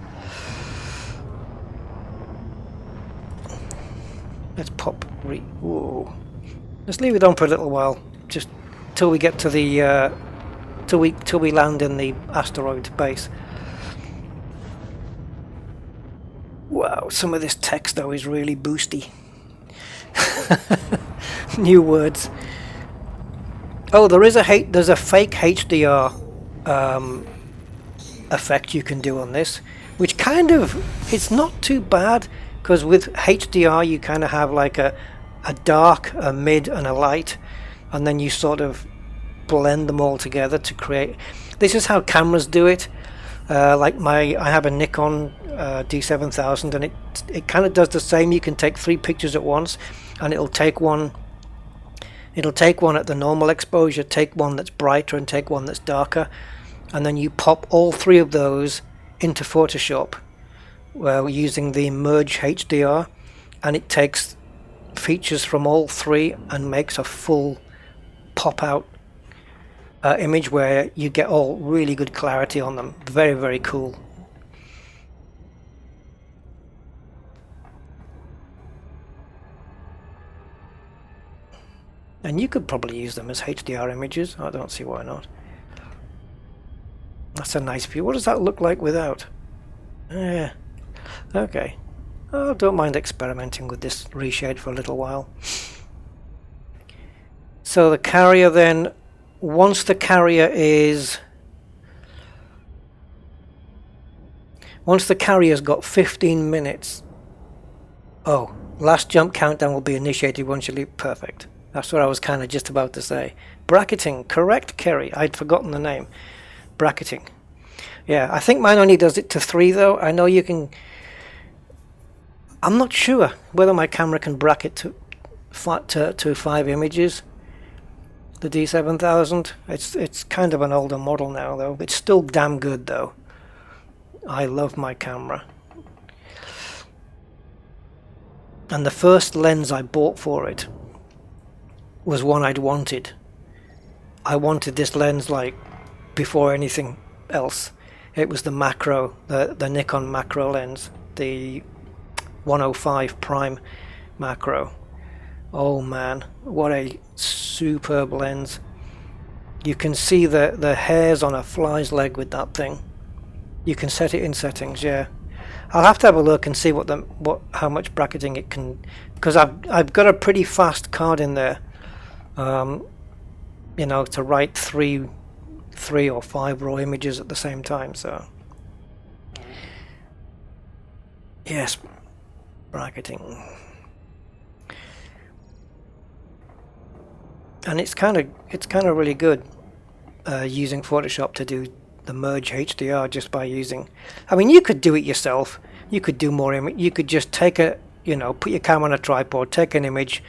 Let's pop. Whoa. Let's leave it on for a little while, just till we get to the till we land in the asteroid base. Wow, some of this text though is really boosty. New words. Oh, there's a fake HDR effect you can do on this, which kind of, it's not too bad, because with HDR you kind of have like a dark, a mid and a light, and then you sort of blend them all together to create. This is how cameras do it. Like I have a Nikon D7000, and it kind of does the same. You can take 3 pictures at once, and it'll take one at the normal exposure, take one that's brighter and take one that's darker, and then you pop all 3 of those into Photoshop using the merge HDR, and it takes features from all 3 and makes a full pop out image where you get all really good clarity on them. Very, very cool. And you could probably use them as HDR images. I don't see why not. That's a nice view. What does that look like without? Yeah. Okay. I don't mind experimenting with this reshade for a little while. So the carrier then, once the carrier's got 15 minutes. Oh, last jump countdown will be initiated once you leave. Perfect. That's what I was kind of just about to say. Bracketing, correct, Kerry. I'd forgotten the name. Bracketing. Yeah, I think mine only does it to 3 though. I know you can. I'm not sure whether my camera can bracket to 5 images. The D7000. It's kind of an older model now though. It's still damn good though. I love my camera. And the first lens I bought for it was one I'd wanted. I wanted this lens like before anything else. It was the macro, the Nikon macro lens, the 105 prime macro. Oh man, what a superb lens. You can see the hairs on a fly's leg with that thing. You can set it in settings, yeah. I'll have to have a look and see how much bracketing it can, because I've got a pretty fast card in there. You know, to write 3 or 5 raw images at the same time, so yes, bracketing. And it's kind of really good using Photoshop to do the merge HDR just by using. I mean, you could do it yourself. You could do more image. You could just take put your camera on a tripod, take an image,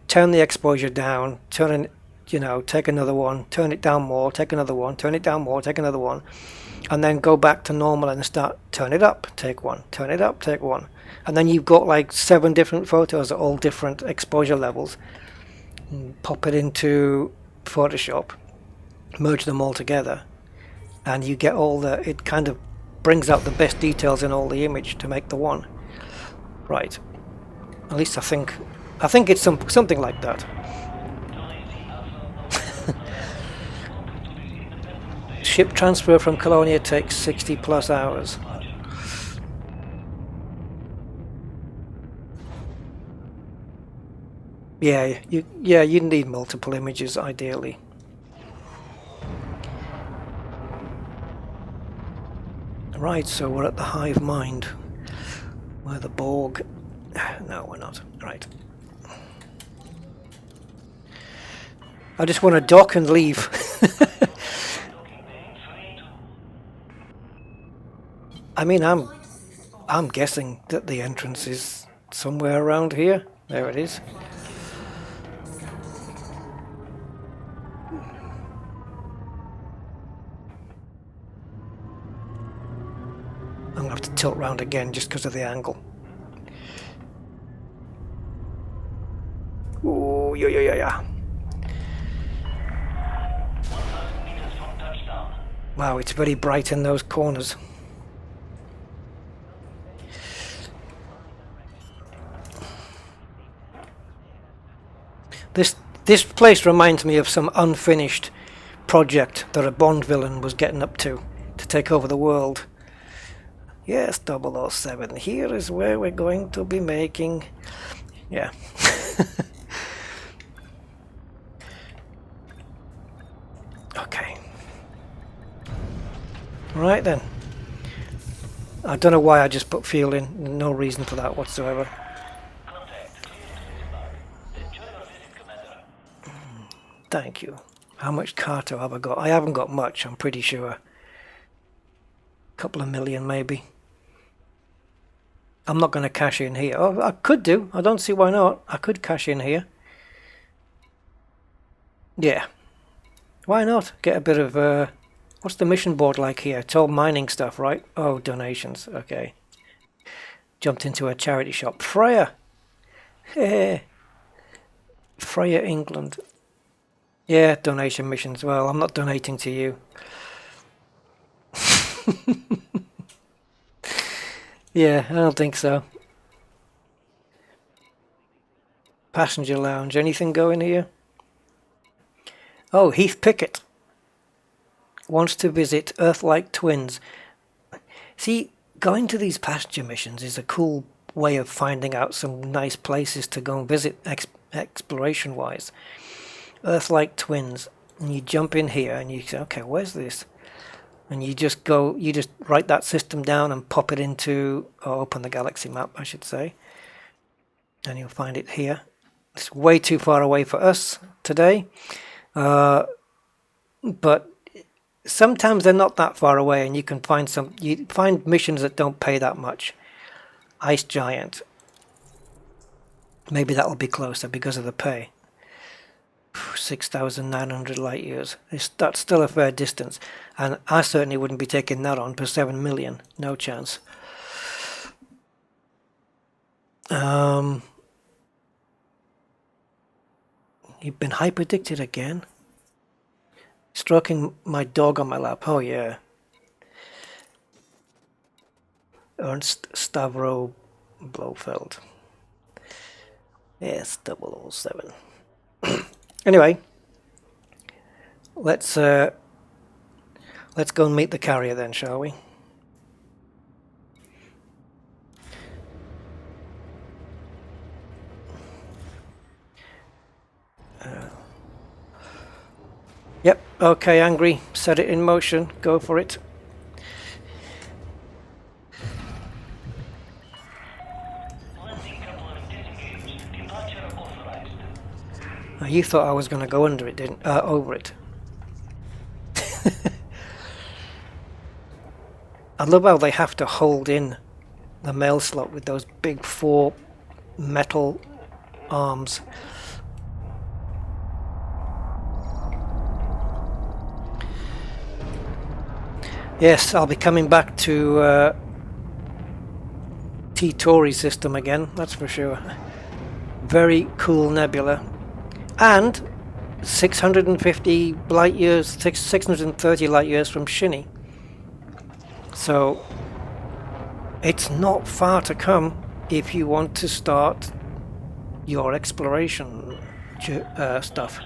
turn the exposure down, take another one, turn it down more, take another one, turn it down more, take another one, and then go back to normal and start turn it up, take one, turn it up, take one, and then you've got like 7 different photos at all different exposure levels. Pop it into Photoshop, merge them all together, and you get it kind of brings out the best details in all the image to make the one. Right. At least I think it's something like that. ship transfer from Colonia takes 60 plus hours. Yeah, you need multiple images ideally. Right, so we're at the hive mind. Where the Borg... No, we're not. Right. I just want to dock and leave. I mean, I'm guessing that the entrance is somewhere around here. There it is. I'm going to have to tilt round again just because of the angle. Ooh, yeah. Wow, it's very bright in those corners. This place reminds me of some unfinished project that a Bond villain was getting up to take over the world. Yes, 007, here is where we're going to be making... Yeah. Okay. Right then. I don't know why I just put fuel in. No reason for that whatsoever. Thank you. How much carto have I got? I haven't got much, I'm pretty sure. A couple of million maybe. I'm not going to cash in here. Oh, I could do. I don't see why not. I could cash in here. Yeah. Why not? Get a bit of... what's the mission board like here? It's all mining stuff, right? Oh, donations. Okay. Jumped into a charity shop. Freya! Hey. Freya, England. Yeah, donation missions. Well, I'm not donating to you. Yeah, I don't think so. Passenger lounge. Anything going here? Oh, Heath Pickett wants to visit Earth-like twins. See, going to these passenger missions is a cool way of finding out some nice places to go and visit exploration-wise. Earth-like twins. And you jump in here and you say, okay, where's this? And you just write that system down and pop it into, or open the galaxy map, I should say. And you'll find it here. It's way too far away for us today. But sometimes they're not that far away, and you can find you find missions that don't pay that much. Ice Giant. Maybe that'll be closer because of the pay. 6,900 light years. That's still a fair distance, and I certainly wouldn't be taking that on for 7 million. No chance. You've been hyperdicted again. Stroking my dog on my lap. Oh yeah. Ernst Stavro Blofeld. Yes, 007. Anyway, let's go and meet the carrier then, shall we? Yep, okay, Angry. Set it in motion. Go for it. Oh, you thought I was going to go under it, didn't? Over it. I love how they have to hold in the mail slot with those big 4 metal arms. Yes, I'll be coming back to T-Tori system again, that's for sure. Very cool nebula. And 650 light years, 630 light years from Scenic. So it's not far to come if you want to start your exploration stuff.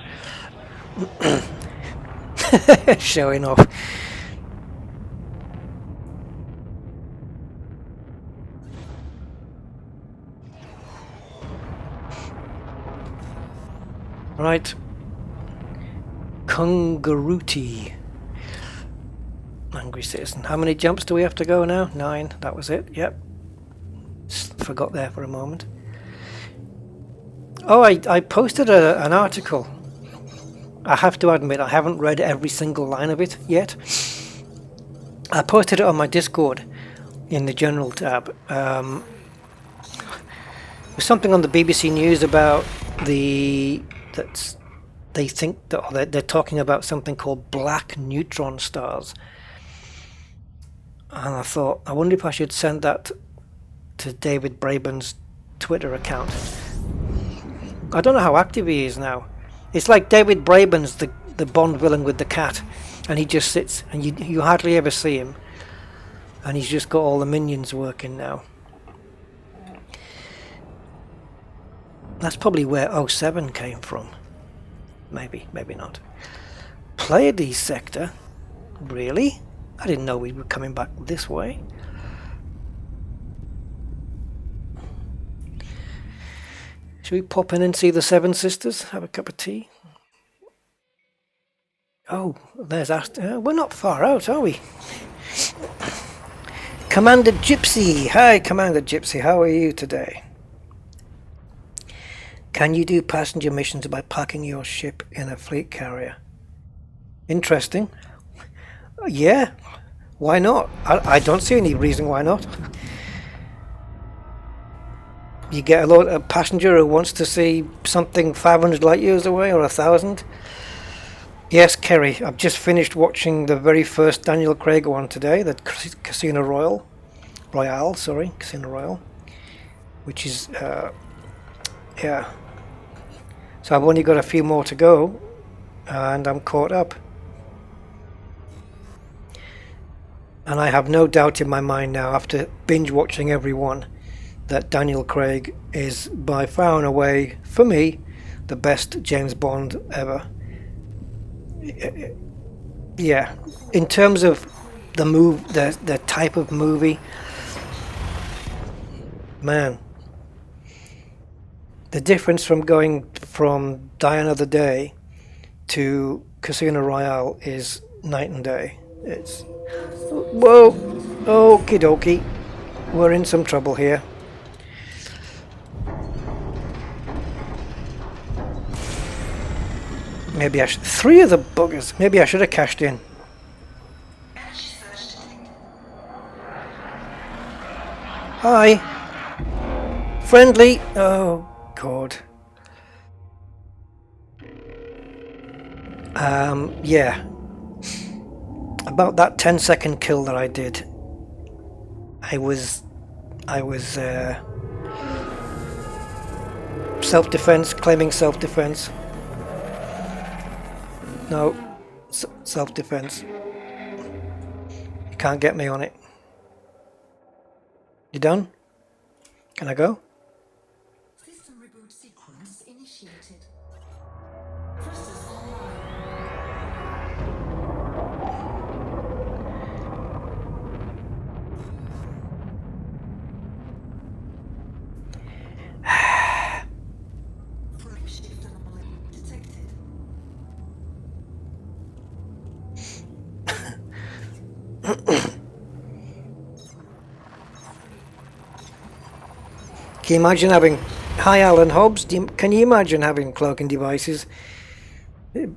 Showing off. Right. Kungaruti. Angry citizen. How many jumps do we have to go now? 9. That was it. Yep. Forgot there for a moment. Oh, I posted an article. I have to admit, I haven't read every single line of it yet. I posted it on my Discord in the general tab. There's something on the BBC News about they think that, or they're talking about something called black neutron stars. And I thought, I wonder if I should send that to David Braben's Twitter account. I don't know how active he is now. It's like David Braben's the Bond villain with the cat, and he just sits, and you hardly ever see him. And he's just got all the minions working now. That's probably where 07 came from. Maybe, maybe not. Pleiades sector? Really? I didn't know we were coming back this way. Should we pop in and see the Seven Sisters? Have a cup of tea? Oh, there's we're not far out, are we? Commander Gypsy! Hi, Commander Gypsy, how are you today? Can you do passenger missions by parking your ship in a fleet carrier? Interesting. Yeah, why not? I don't see any reason why not. You get a passenger who wants to see something 500 light years away or 1,000. Yes, Kerry, I've just finished watching the very first Daniel Craig one today, the Casino Royale, Casino Royale, which is, yeah. So I've only got a few more to go, and I'm caught up. And I have no doubt in my mind now, after binge watching every one, that Daniel Craig is by far and away, for me, the best James Bond ever. Yeah, in terms of the type of movie, man, the difference from going from Die Another Day to Casino Royale is night and day. It's whoa, okie dokie, we're in some trouble here. Maybe I should... 3 of the buggers. Maybe I should have cashed in. Hi. Friendly. Oh, God. Yeah. About that 10-second kill that I did. I was self-defense, claiming self-defense. No, self-defense. You can't get me on it. You done? Can I go? System reboot sequence initiated. Thrusters online. Frame shift anomaly detected. Can you imagine having... Hi Alan Hobbs, can you imagine having cloaking devices? It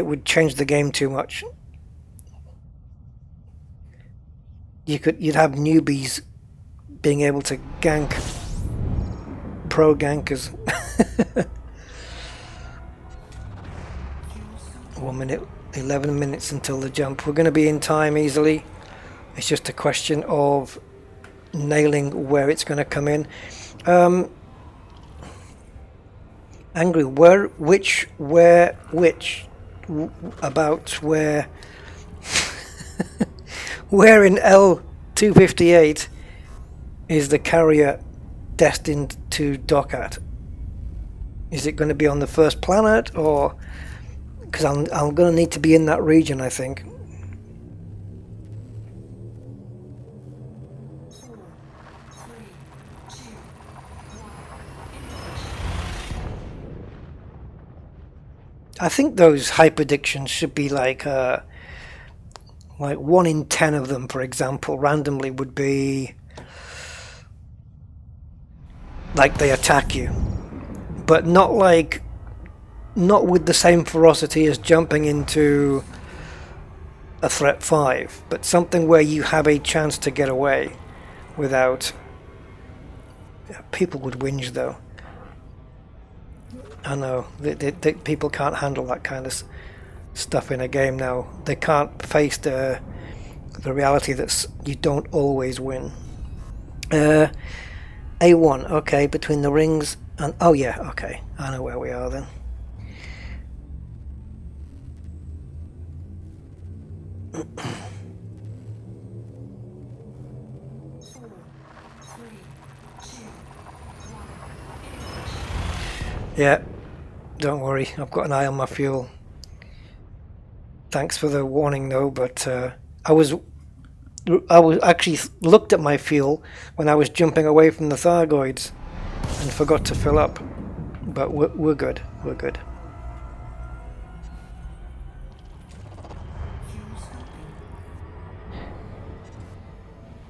would change the game too much. You'd have newbies being able to gank pro gankers. 1 minute, 11 minutes until the jump. We're going to be in time easily. It's just a question of nailing where it's going to come in. Angry, which where in L258 is the carrier destined to dock at? Is it going to be on the first planet, or... because I'm going to need to be in that region, I think. I think those high predictions should be like 1 in 10 of them, for example, randomly would be like they attack you, but not with the same ferocity as jumping into a threat 5, but something where you have a chance to get away without. People would whinge though. I know people can't handle that kind of stuff in a game now. They can't face the reality that you don't always win. A1, okay, between the rings and oh yeah, okay, I know where we are then. Yeah, don't worry, I've got an eye on my fuel. Thanks for the warning though, but I was actually looked at my fuel when I was jumping away from the Thargoids and forgot to fill up. But we're good, we're good.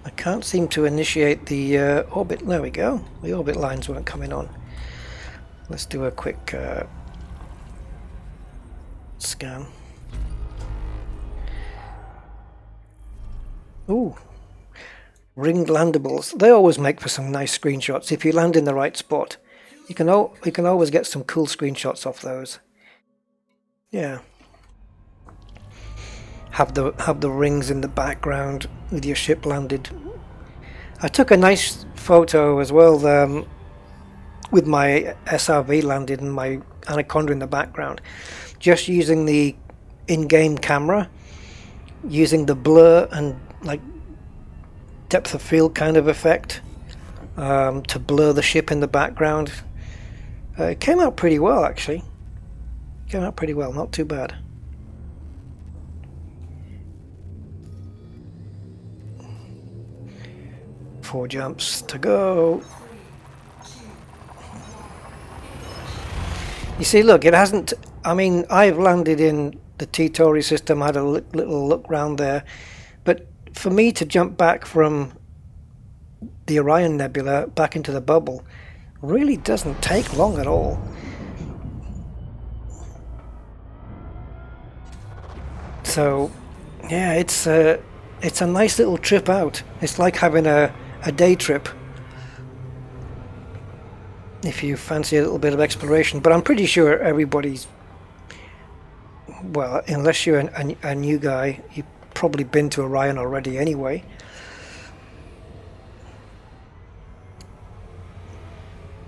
I can't seem to initiate the orbit. There we go. The orbit lines weren't coming on. Let's do a quick scan. Ooh, ringed landables. They always make for some nice screenshots. If you land in the right spot, you can always get some cool screenshots off those. Yeah. Have the rings in the background with your ship landed. I took a nice photo as well with my SRV landed and my Anaconda in the background, just using the in-game camera, using the blur and like depth of field kind of effect to blur the ship in the background. It came out pretty well actually. Came out pretty well, not too bad. Four jumps to go. You see, look, it hasn't. I mean, I've landed in the T-Tauri system, had a little look round there, but for me to jump back from the Orion Nebula back into the bubble really doesn't take long at all. So, yeah, it's a nice little trip out. It's like having a day trip if you fancy a little bit of exploration, but I'm pretty sure everybody's, well, unless you're a new guy, you've probably been to Orion already anyway.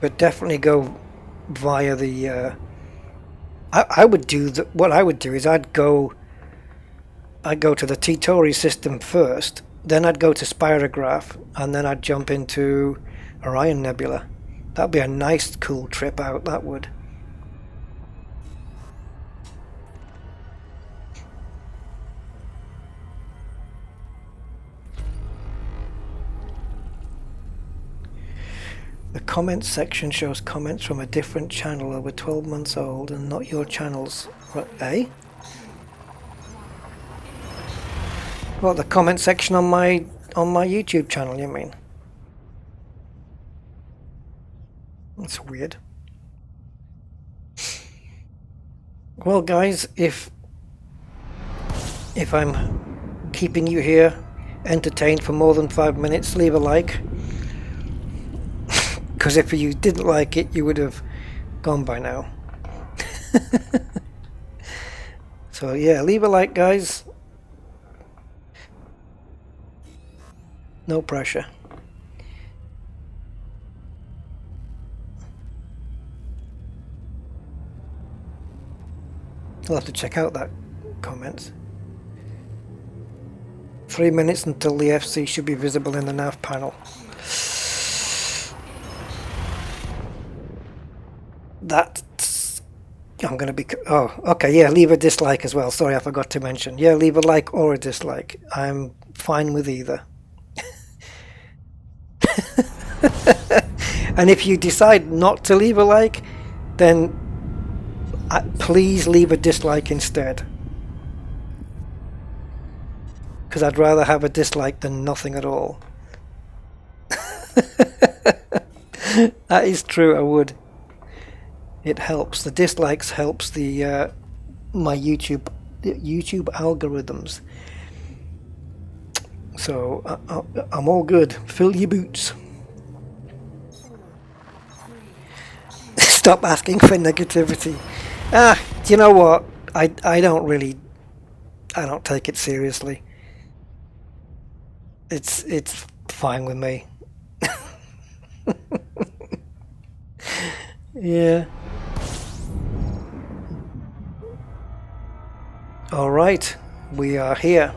But definitely go via the I would do what I would do is I'd go to the T-Tauri system first, then I'd go to Spirograph, and then I'd jump into Orion Nebula. That'd be a nice, cool trip out, that would. The comments section shows comments from a different channel over 12 months old and not your channels. Eh? What, the comment section on my YouTube channel, you mean? That's weird. Well, guys, if I'm keeping you here entertained for more than 5 minutes, leave a like. Because if you didn't like it, you would have gone by now. So yeah, leave a like, guys. No pressure. I'll have to check out that comment. 3 minutes until the FC should be visible in the nav panel. That's... I'm going to be... Oh, okay, yeah, leave a dislike as well. Sorry, I forgot to mention. Yeah, leave a like or a dislike. I'm fine with either. And if you decide not to leave a like, then please leave a dislike instead. Because I'd rather have a dislike than nothing at all. That is true, I would. It helps. The dislikes helps the my YouTube algorithms. So I'm all good. Fill your boots. Stop asking for negativity. Do you know what? I don't take it seriously. It's fine with me. Yeah. All right, we are here.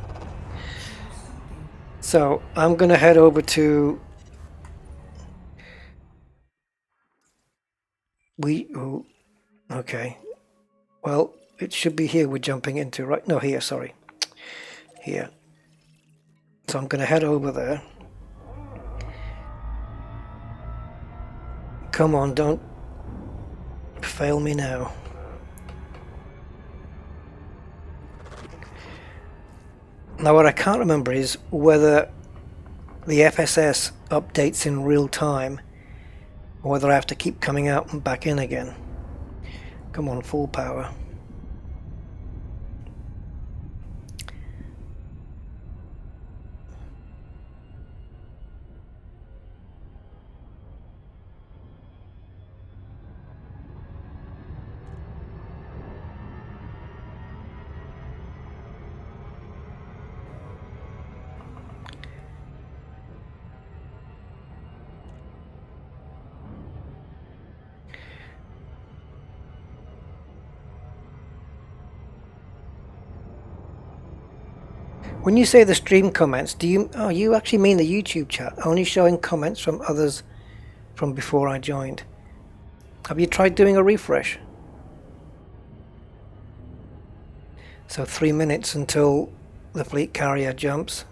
So I'm gonna head over to okay. Well, it should be here we're jumping into, right? No, here, sorry. Here. So I'm gonna head over there. Come on, don't fail me now. Now what I can't remember is whether the FSS updates in real time or whether I have to keep coming out and back in again. Come on, full power. When you say the stream comments, do you actually mean the YouTube chat, only showing comments from others from before I joined? Have you tried doing a refresh? So 3 minutes until the fleet carrier jumps.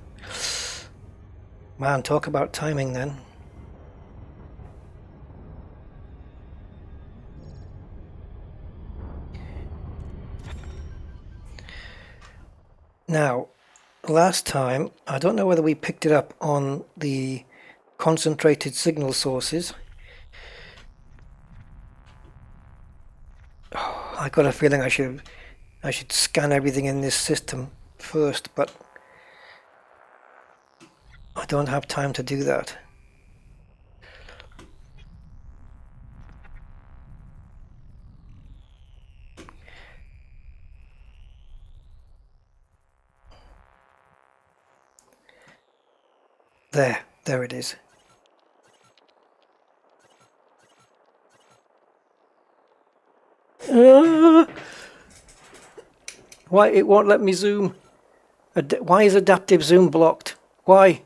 Man, talk about timing then. Now, last time, I don't know whether we picked it up on the concentrated signal sources. Oh, I got a feeling I should scan everything in this system first, but I don't have time to do that. There it is. Why it won't let me zoom? Why is adaptive zoom blocked? Why?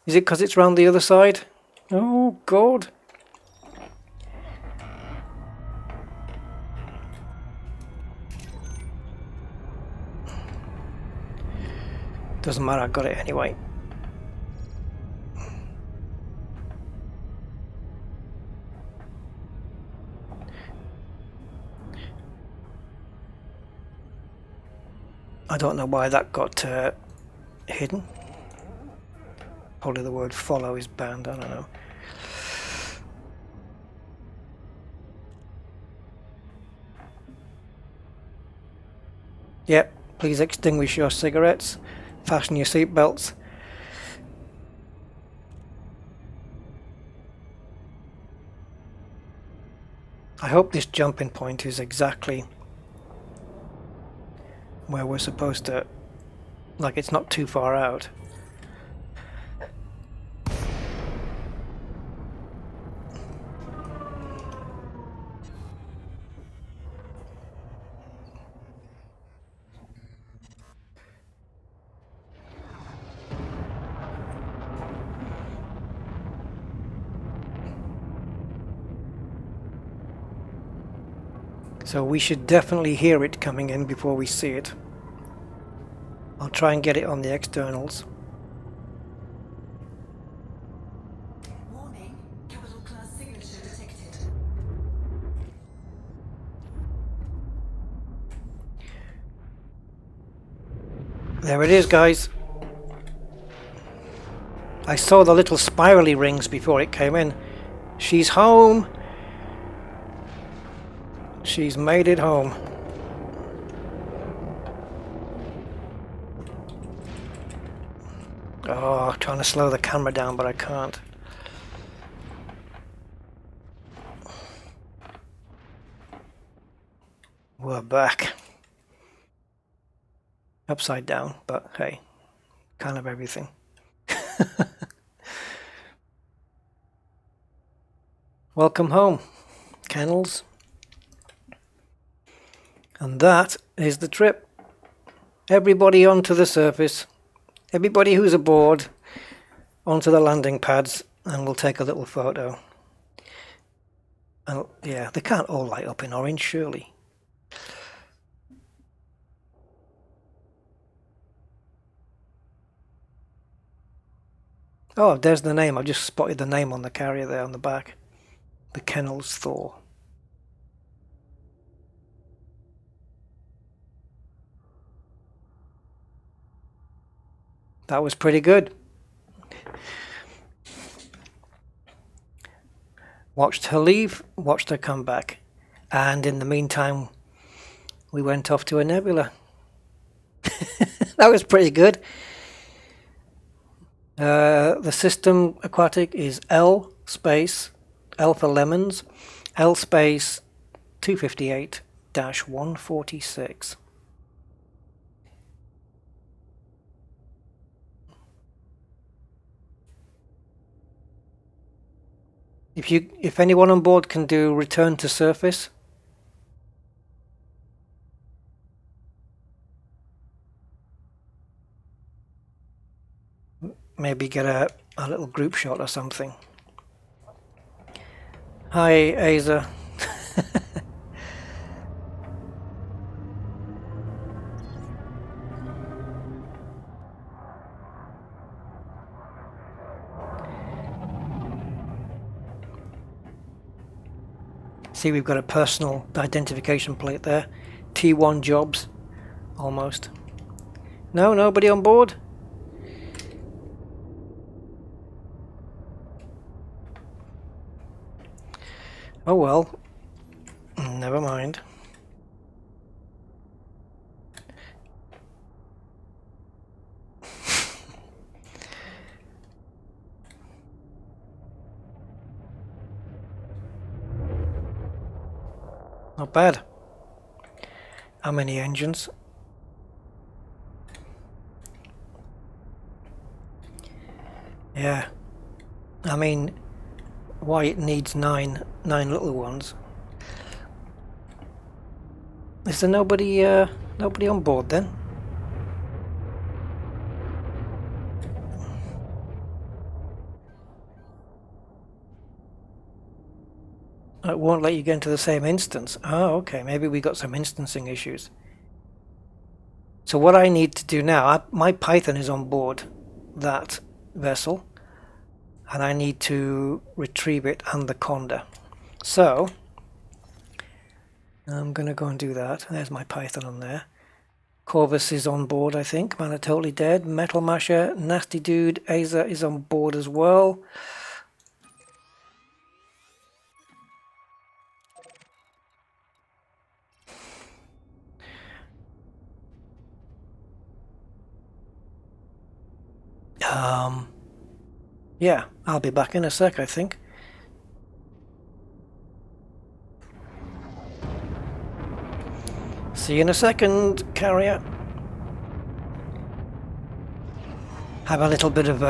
Is it because it's round the other side? Oh God. Doesn't matter, I got it anyway. I don't know why that got hidden. Probably the word follow is banned, I don't know. Yep, please extinguish your cigarettes. Fasten your seatbelts. I hope this jumping point is exactly where we're supposed to, like it's not too far out. So we should definitely hear it coming in before we see it. I'll try and get it on the externals. Warning, capital class signature There it is, guys. I saw the little spirally rings before it came in. She's home. She's made it home. Oh, trying to slow the camera down, but I can't. We're back. Upside down, but hey, kind of everything. Welcome home, Kennels. And that is the trip. Everybody onto the surface. Everybody who's aboard onto the landing pads, and we'll take a little photo. And yeah, they can't all light up in orange, surely. Oh, there's the name. I've just spotted the name on the carrier there on the back. The Kennels Thor. That was pretty good. Watched her leave, watched her come back. And in the meantime, we went off to a nebula. That was pretty good. The system aquatic is L space, L for lemons, L space 258-146. If anyone on board can do return to surface, maybe get a little group shot or something. Hi, Asa. See, we've got a personal identification plate there. T1 jobs, almost. No, nobody on board? Oh well, never mind. Not bad. How many engines? Yeah. I mean, why it needs nine little ones. Is there nobody on board then? It won't let you get into the same instance. Oh, okay. Maybe we got some instancing issues. So what I need to do now, my Python is on board that vessel, and I need to retrieve it and the conda. So I'm going to go and do that. There's my Python on there. Corvus is on board, I think. Man are totally dead. Metal Masher, Nasty Dude, Asa is on board as well. Yeah, I'll be back in a sec, I think. See you in a second, carrier. Have a little bit of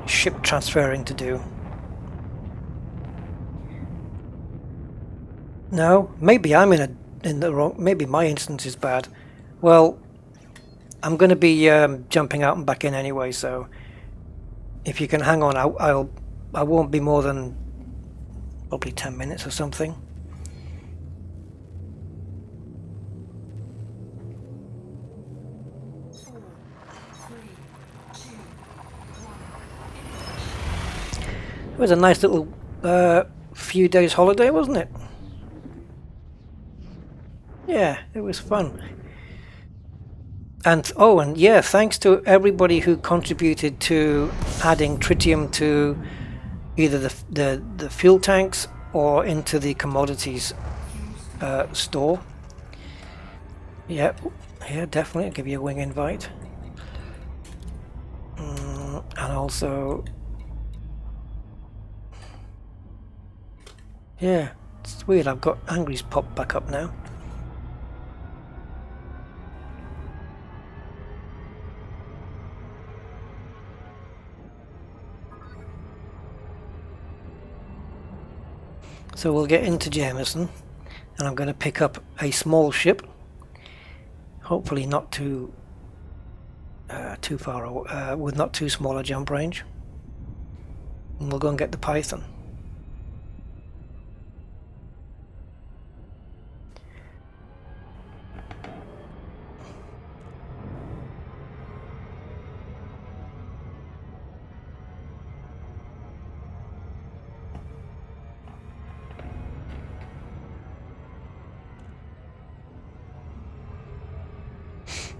ship transferring to do. No, maybe I'm in the wrong. Maybe my instance is bad. Well, I'm going to be jumping out and back in anyway, so if you can hang on, I won't be more than probably 10 minutes or something. It was a nice little few days holiday, wasn't it? Yeah, it was fun. And oh, and yeah, thanks to everybody who contributed to adding tritium to either the fuel tanks or into the commodities store. Yeah, yeah, definitely. I'll give you a wing invite. And also, yeah, it's weird. I've got Angry's popped back up now. So we'll get into Jameson, and I'm going to pick up a small ship. Hopefully not too far away, with not too small a jump range. And we'll go and get the Python.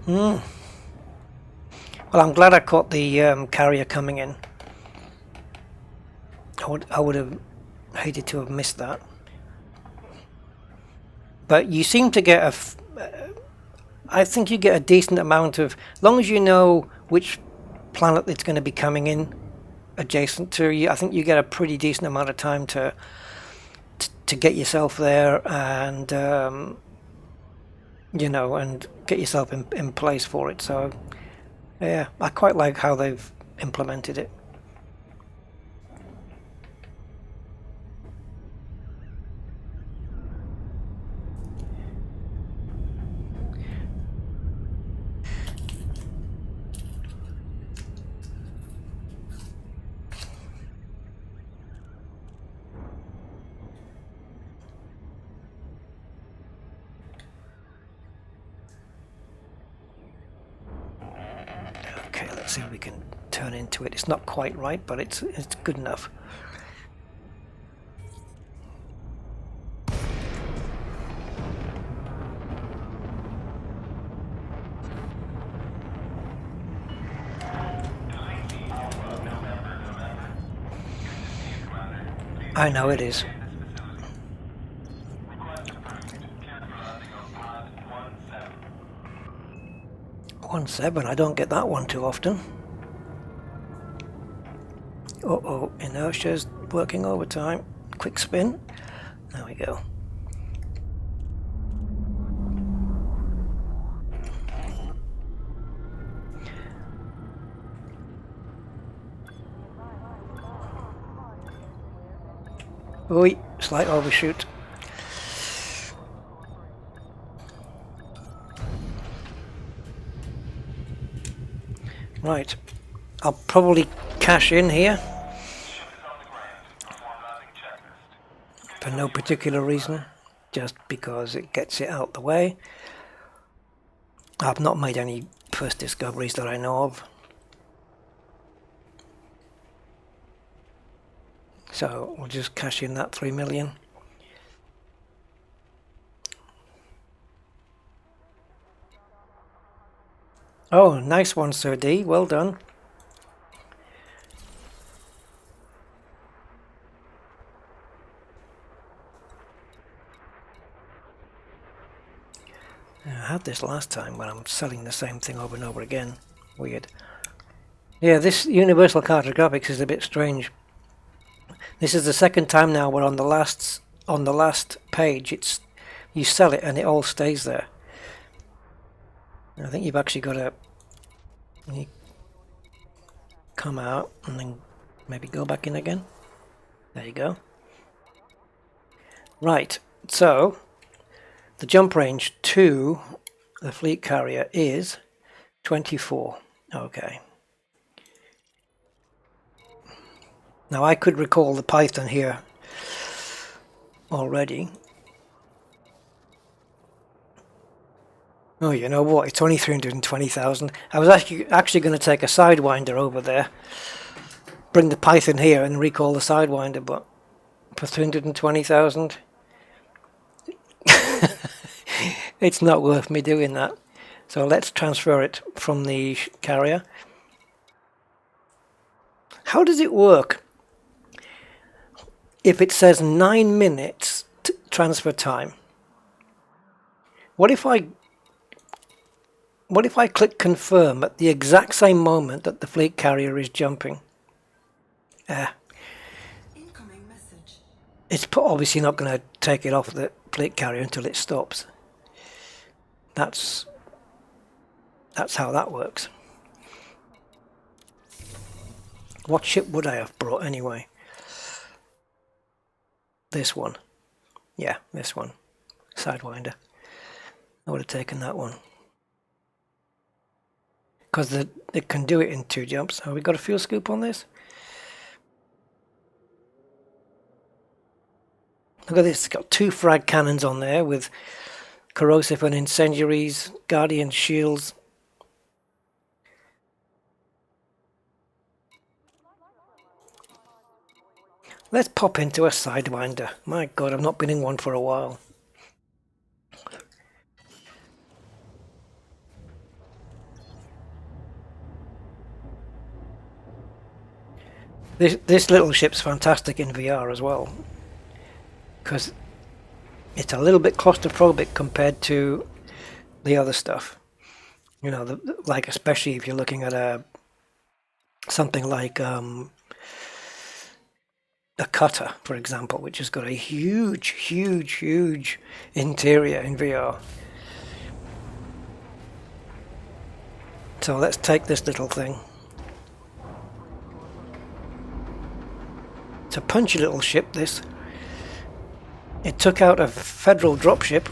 Well, I'm glad I caught the carrier coming in. I would have hated to have missed that. But you seem to get I think you get a decent amount of, as long as you know which planet it's going to be coming in adjacent to you, I think you get a pretty decent amount of time to get yourself there and you know, and get yourself in place for it. So yeah, I quite like how they've implemented it. Okay, let's see if we can turn into it. It's not quite right, but it's good enough. I know it is. One 7. I don't get that one too often. Uh-oh, inertia's working overtime. Quick spin. There we go. Oi, slight overshoot. Right, I'll probably cash in here for no particular reason, just because it gets it out the way. I've not made any first discoveries that I know of, so we'll just cash in that 3 million. Oh, nice one, Sir D. Well done. I had this last time when I'm selling the same thing over and over again. Weird. Yeah, this universal cartographics is a bit strange. This is the second time now we're on the last page. It's, you sell it and it all stays there. I think you've actually got to come out and then maybe go back in again. There you go. Right, so the jump range to the fleet carrier is 24. Okay. Now I could recall the Python here already. Oh, you know what? It's only 320,000. I was actually going to take a Sidewinder over there, bring the Python here and recall the Sidewinder, but for 320,000, it's not worth me doing that. So let's transfer it from the carrier. How does it work if it says 9 minutes transfer time? What if I click confirm at the exact same moment that the fleet carrier is jumping? Incoming message. It's obviously not going to take it off the fleet carrier until it stops. That's how that works. What ship would I have brought anyway? This one. Yeah, this one. Sidewinder. I would have taken that one. Because it can do it in 2 jumps. Have we got a fuel scoop on this? Look at this. It's got 2 frag cannons on there with corrosive and incendiaries, guardian shields. Let's pop into a Sidewinder. My God, I've not been in one for a while. This little ship's fantastic in VR as well, because it's a little bit claustrophobic compared to the other stuff. You know, like especially if you're looking at something like a cutter, for example, which has got a huge interior in VR. So let's take this little thing. It's a punchy little ship, this. It took out a federal dropship,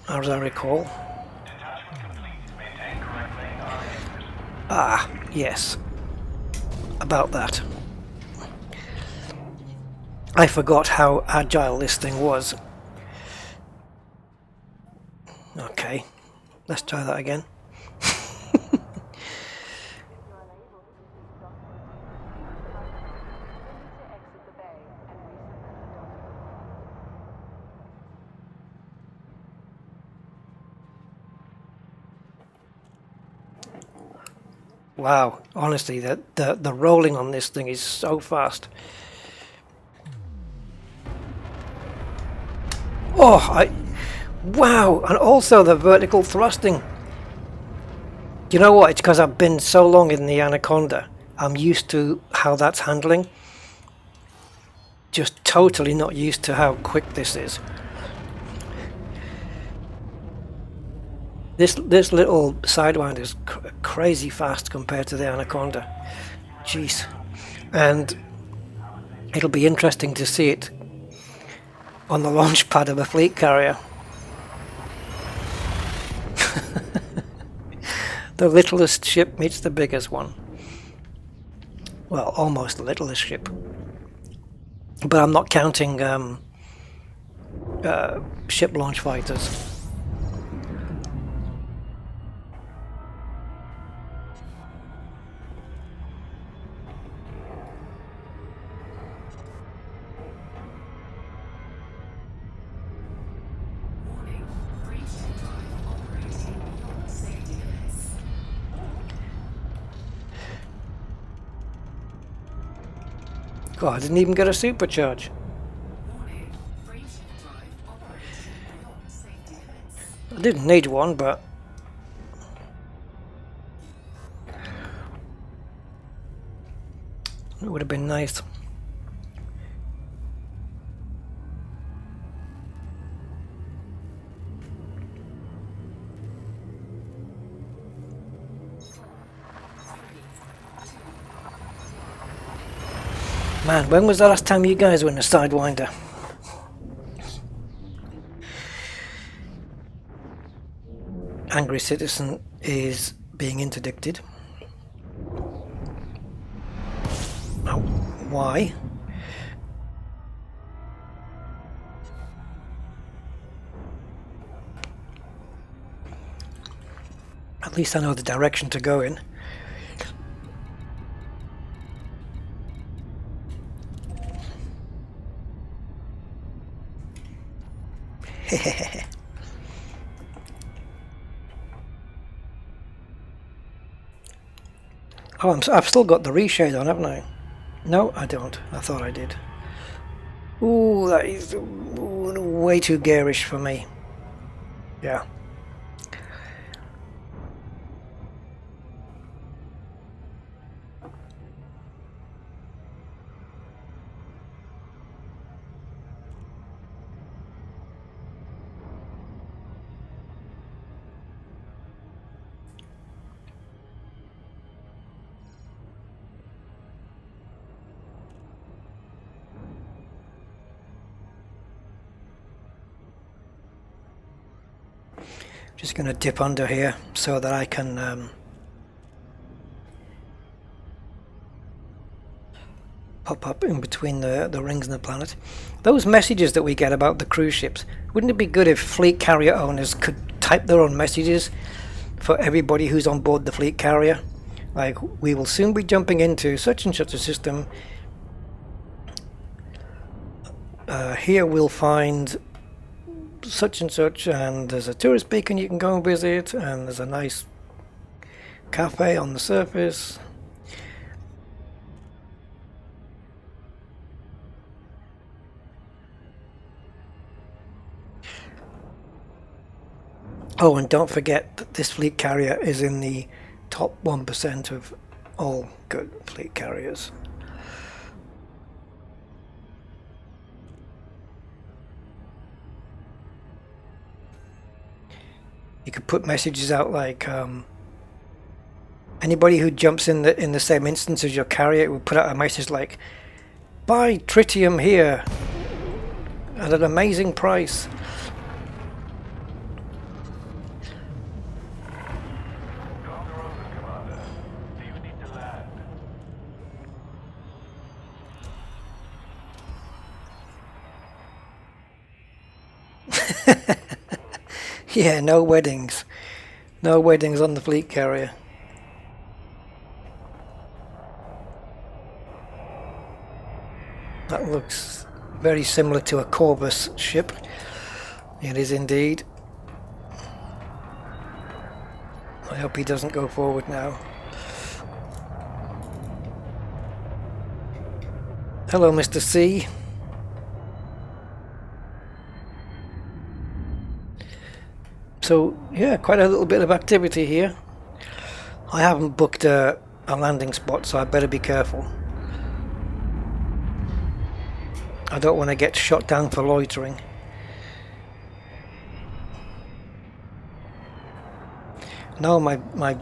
as I recall. Ah, yes. About that. I forgot how agile this thing was. Okay, let's try that again. Wow, honestly, the rolling on this thing is so fast. Oh, wow, and also the vertical thrusting. You know what? It's because I've been so long in the Anaconda. I'm used to how that's handling. Just totally not used to how quick this is. This little Sidewinder is crazy fast compared to the Anaconda. Jeez. And it'll be interesting to see it on the launch pad of a fleet carrier. The littlest ship meets the biggest one. Well, almost the littlest ship. But I'm not counting ship launch fighters. God, I didn't even get a supercharge. I didn't need one, but it would have been nice. Man, when was the last time you guys were in a Sidewinder? Angry citizen is being interdicted. Oh, why? At least I know the direction to go in. Oh, I've still got the reshade on, haven't I? No, I don't. I thought I did. Ooh, that is way too garish for me. Yeah. Just going to dip under here so that I can pop up in between the rings and the planet. Those messages that we get about the cruise ships, wouldn't it be good if fleet carrier owners could type their own messages for everybody who's on board the fleet carrier? Like, we will soon be jumping into such and such a system. Here we'll find such and such, and there's a tourist beacon you can go and visit, and there's a nice cafe on the surface. Oh, and don't forget that this fleet carrier is in the top 1% of all good fleet carriers. You could put messages out like anybody who jumps in the same instance as your carrier would put out a message like, buy tritium here at an amazing price. Yeah, no weddings. No weddings on the fleet carrier. That looks very similar to a Corvus ship. It is indeed. I hope he doesn't go forward now. Hello, Mr. C. So yeah, quite a little bit of activity here. I haven't booked a landing spot, so I better be careful. I don't want to get shot down for loitering. No, my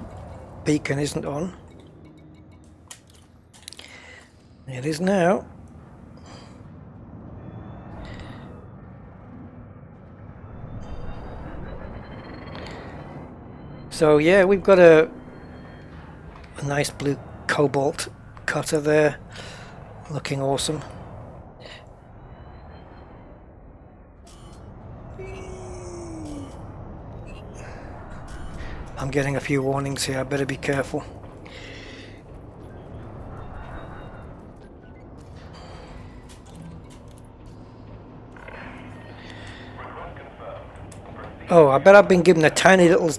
beacon isn't on. It is now. So yeah, we've got a nice blue cobalt cutter there, looking awesome. I'm getting a few warnings here, I better be careful. Oh, I bet I've been given a tiny little...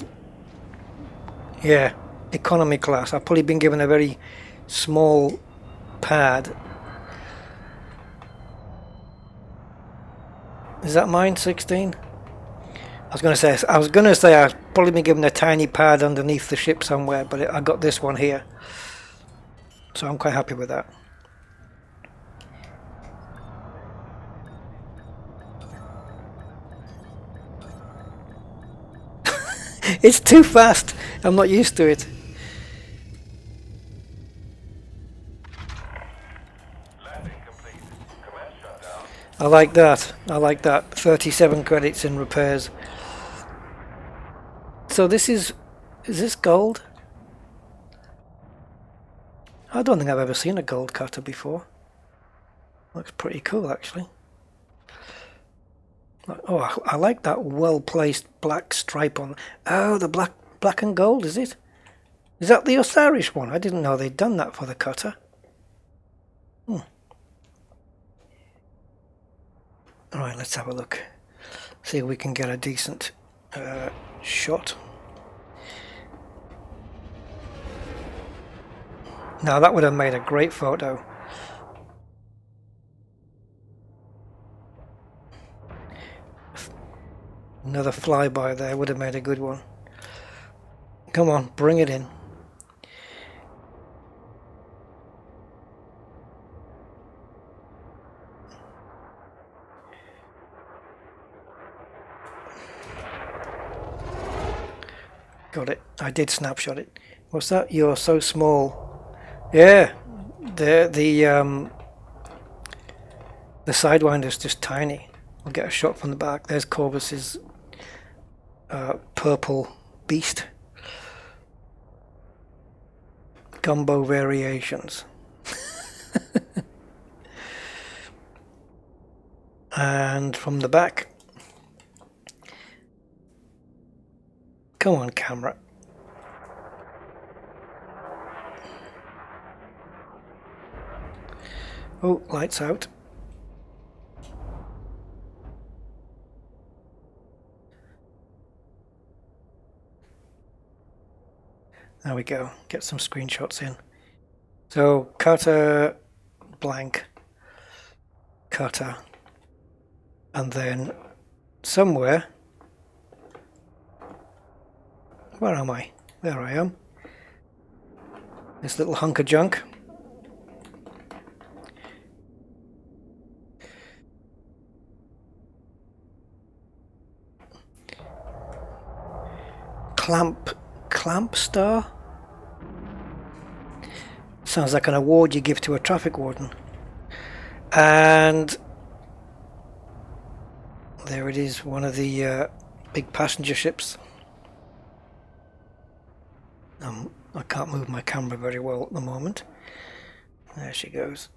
Yeah, economy class. I've probably been given a very small pad. Is that mine, 16? I was going to say I've probably been given a tiny pad underneath the ship somewhere, but I got this one here. So I'm quite happy with that. It's too fast. I'm not used to it. I like that. I like that. 37 credits in repairs. So this is this gold? I don't think I've ever seen a gold cutter before. Looks pretty cool, actually. Oh, I like that well-placed black stripe on. Oh, the black and gold, is it? Is that the Osiris one? I didn't know they'd done that for the cutter. Alright, let's have a look. See if we can get a decent shot. Now that would have made a great photo. Another flyby there would have made a good one. Come on, bring it in. Got it. I did snapshot it. What's that? You're so small. Yeah. The sidewinder's just tiny. We'll get a shot from the back. There's Corvus's purple beast. Gumbo variations. And from the back. Come on, camera. Oh, lights out. There we go. Get some screenshots in. So, cutter, blank, cutter, and then somewhere. Where am I? There I am. This little hunk of junk. Clamp star? Sounds like an award you give to a traffic warden. And there it is, one of the big passenger ships. I can't move my camera very well at the moment. There she goes.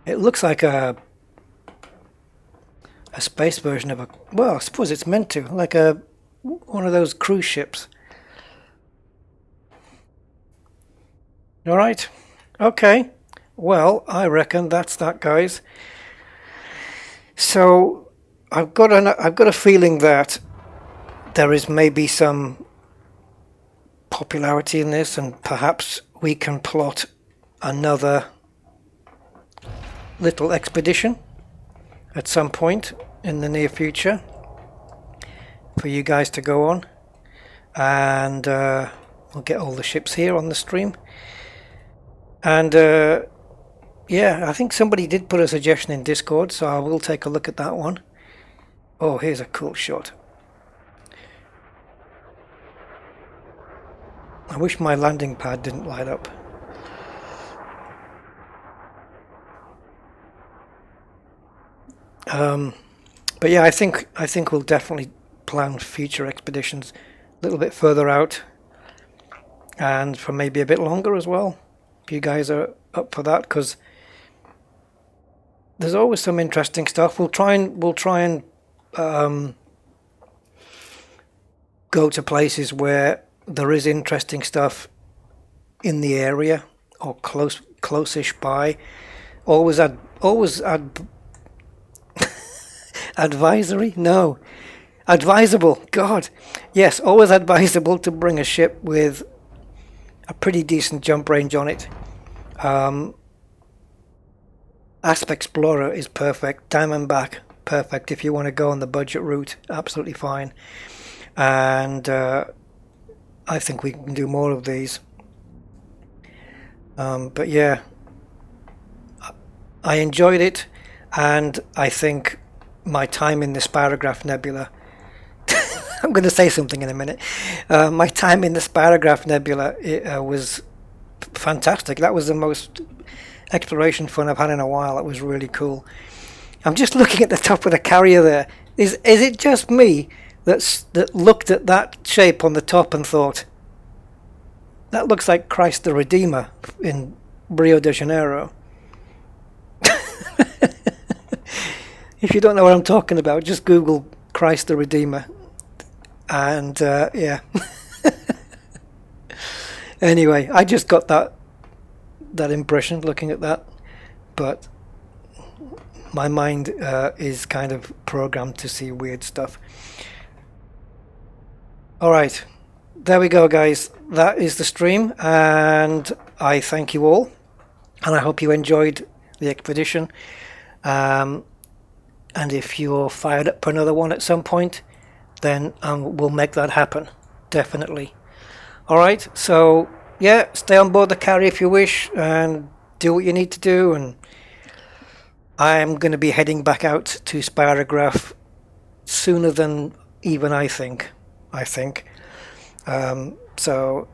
It looks like a space version of a, well, I suppose it's meant to, like one of those cruise ships. All right. Okay. Well, I reckon that's that, guys. So I've got a feeling that there is maybe some popularity in this, and perhaps we can plot another little expedition at some point in the near future for you guys to go on, and we'll get all the ships here on the stream. And yeah, I think somebody did put a suggestion in Discord, so I will take a look at that one. Oh, here's a cool shot. I wish my landing pad didn't light up. But yeah, I think we'll definitely plan future expeditions a little bit further out, and for maybe a bit longer as well. If you guys are up for that, because there's always some interesting stuff. We'll try and go to places where there is interesting stuff in the area or close-ish by. Always advisory? No. Advisable. God. Yes, always advisable to bring a ship with a pretty decent jump range on it. Asp Explorer is perfect. Diamondback, perfect if you want to go on the budget route. Absolutely fine. And I think we can do more of these. But yeah, I enjoyed it, and I think my time in the Spirograph Nebula I'm going to say something in a minute. My time in the Spirograph Nebula was fantastic. That was the most exploration fun I've had in a while. It was really cool. I'm just looking at the top of the carrier there. Is it just me that looked at that shape on the top and thought, that looks like Christ the Redeemer in Rio de Janeiro? If you don't know what I'm talking about, just Google Christ the Redeemer. And yeah. Anyway, I just got that impression looking at that. But my mind is kind of programmed to see weird stuff. Alright, there we go, guys. That is the stream, and I thank you all, and I hope you enjoyed the expedition. And if you're fired up for another one at some point, then we'll make that happen, definitely. All right, so yeah, stay on board the carrier if you wish, and do what you need to do. And I'm going to be heading back out to Spirograph sooner than even I think. So,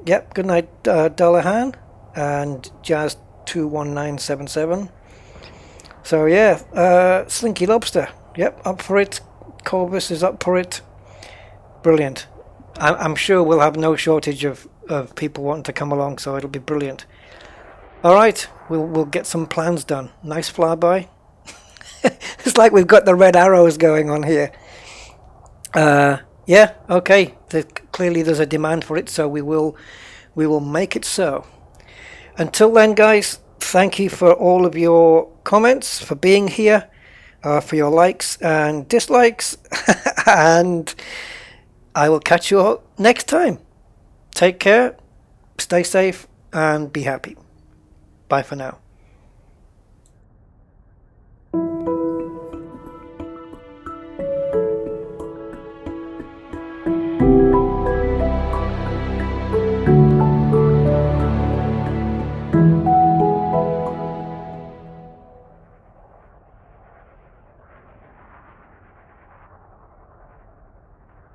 yep, good night, Dullahan and Jazz21977. So, yeah, Slinky Lobster, yep, up for it. Corvus is up for it. Brilliant. I'm sure we'll have no shortage of people wanting to come along, so it'll be brilliant. All right, we'll get some plans done. Nice flyby. It's like we've got the red arrows going on here. Yeah, okay. Clearly there's a demand for it, so we will make it so. Until then, guys, thank you for all of your comments, for being here, for your likes and dislikes, and I will catch you all next time. Take care, stay safe, and be happy. Bye for now.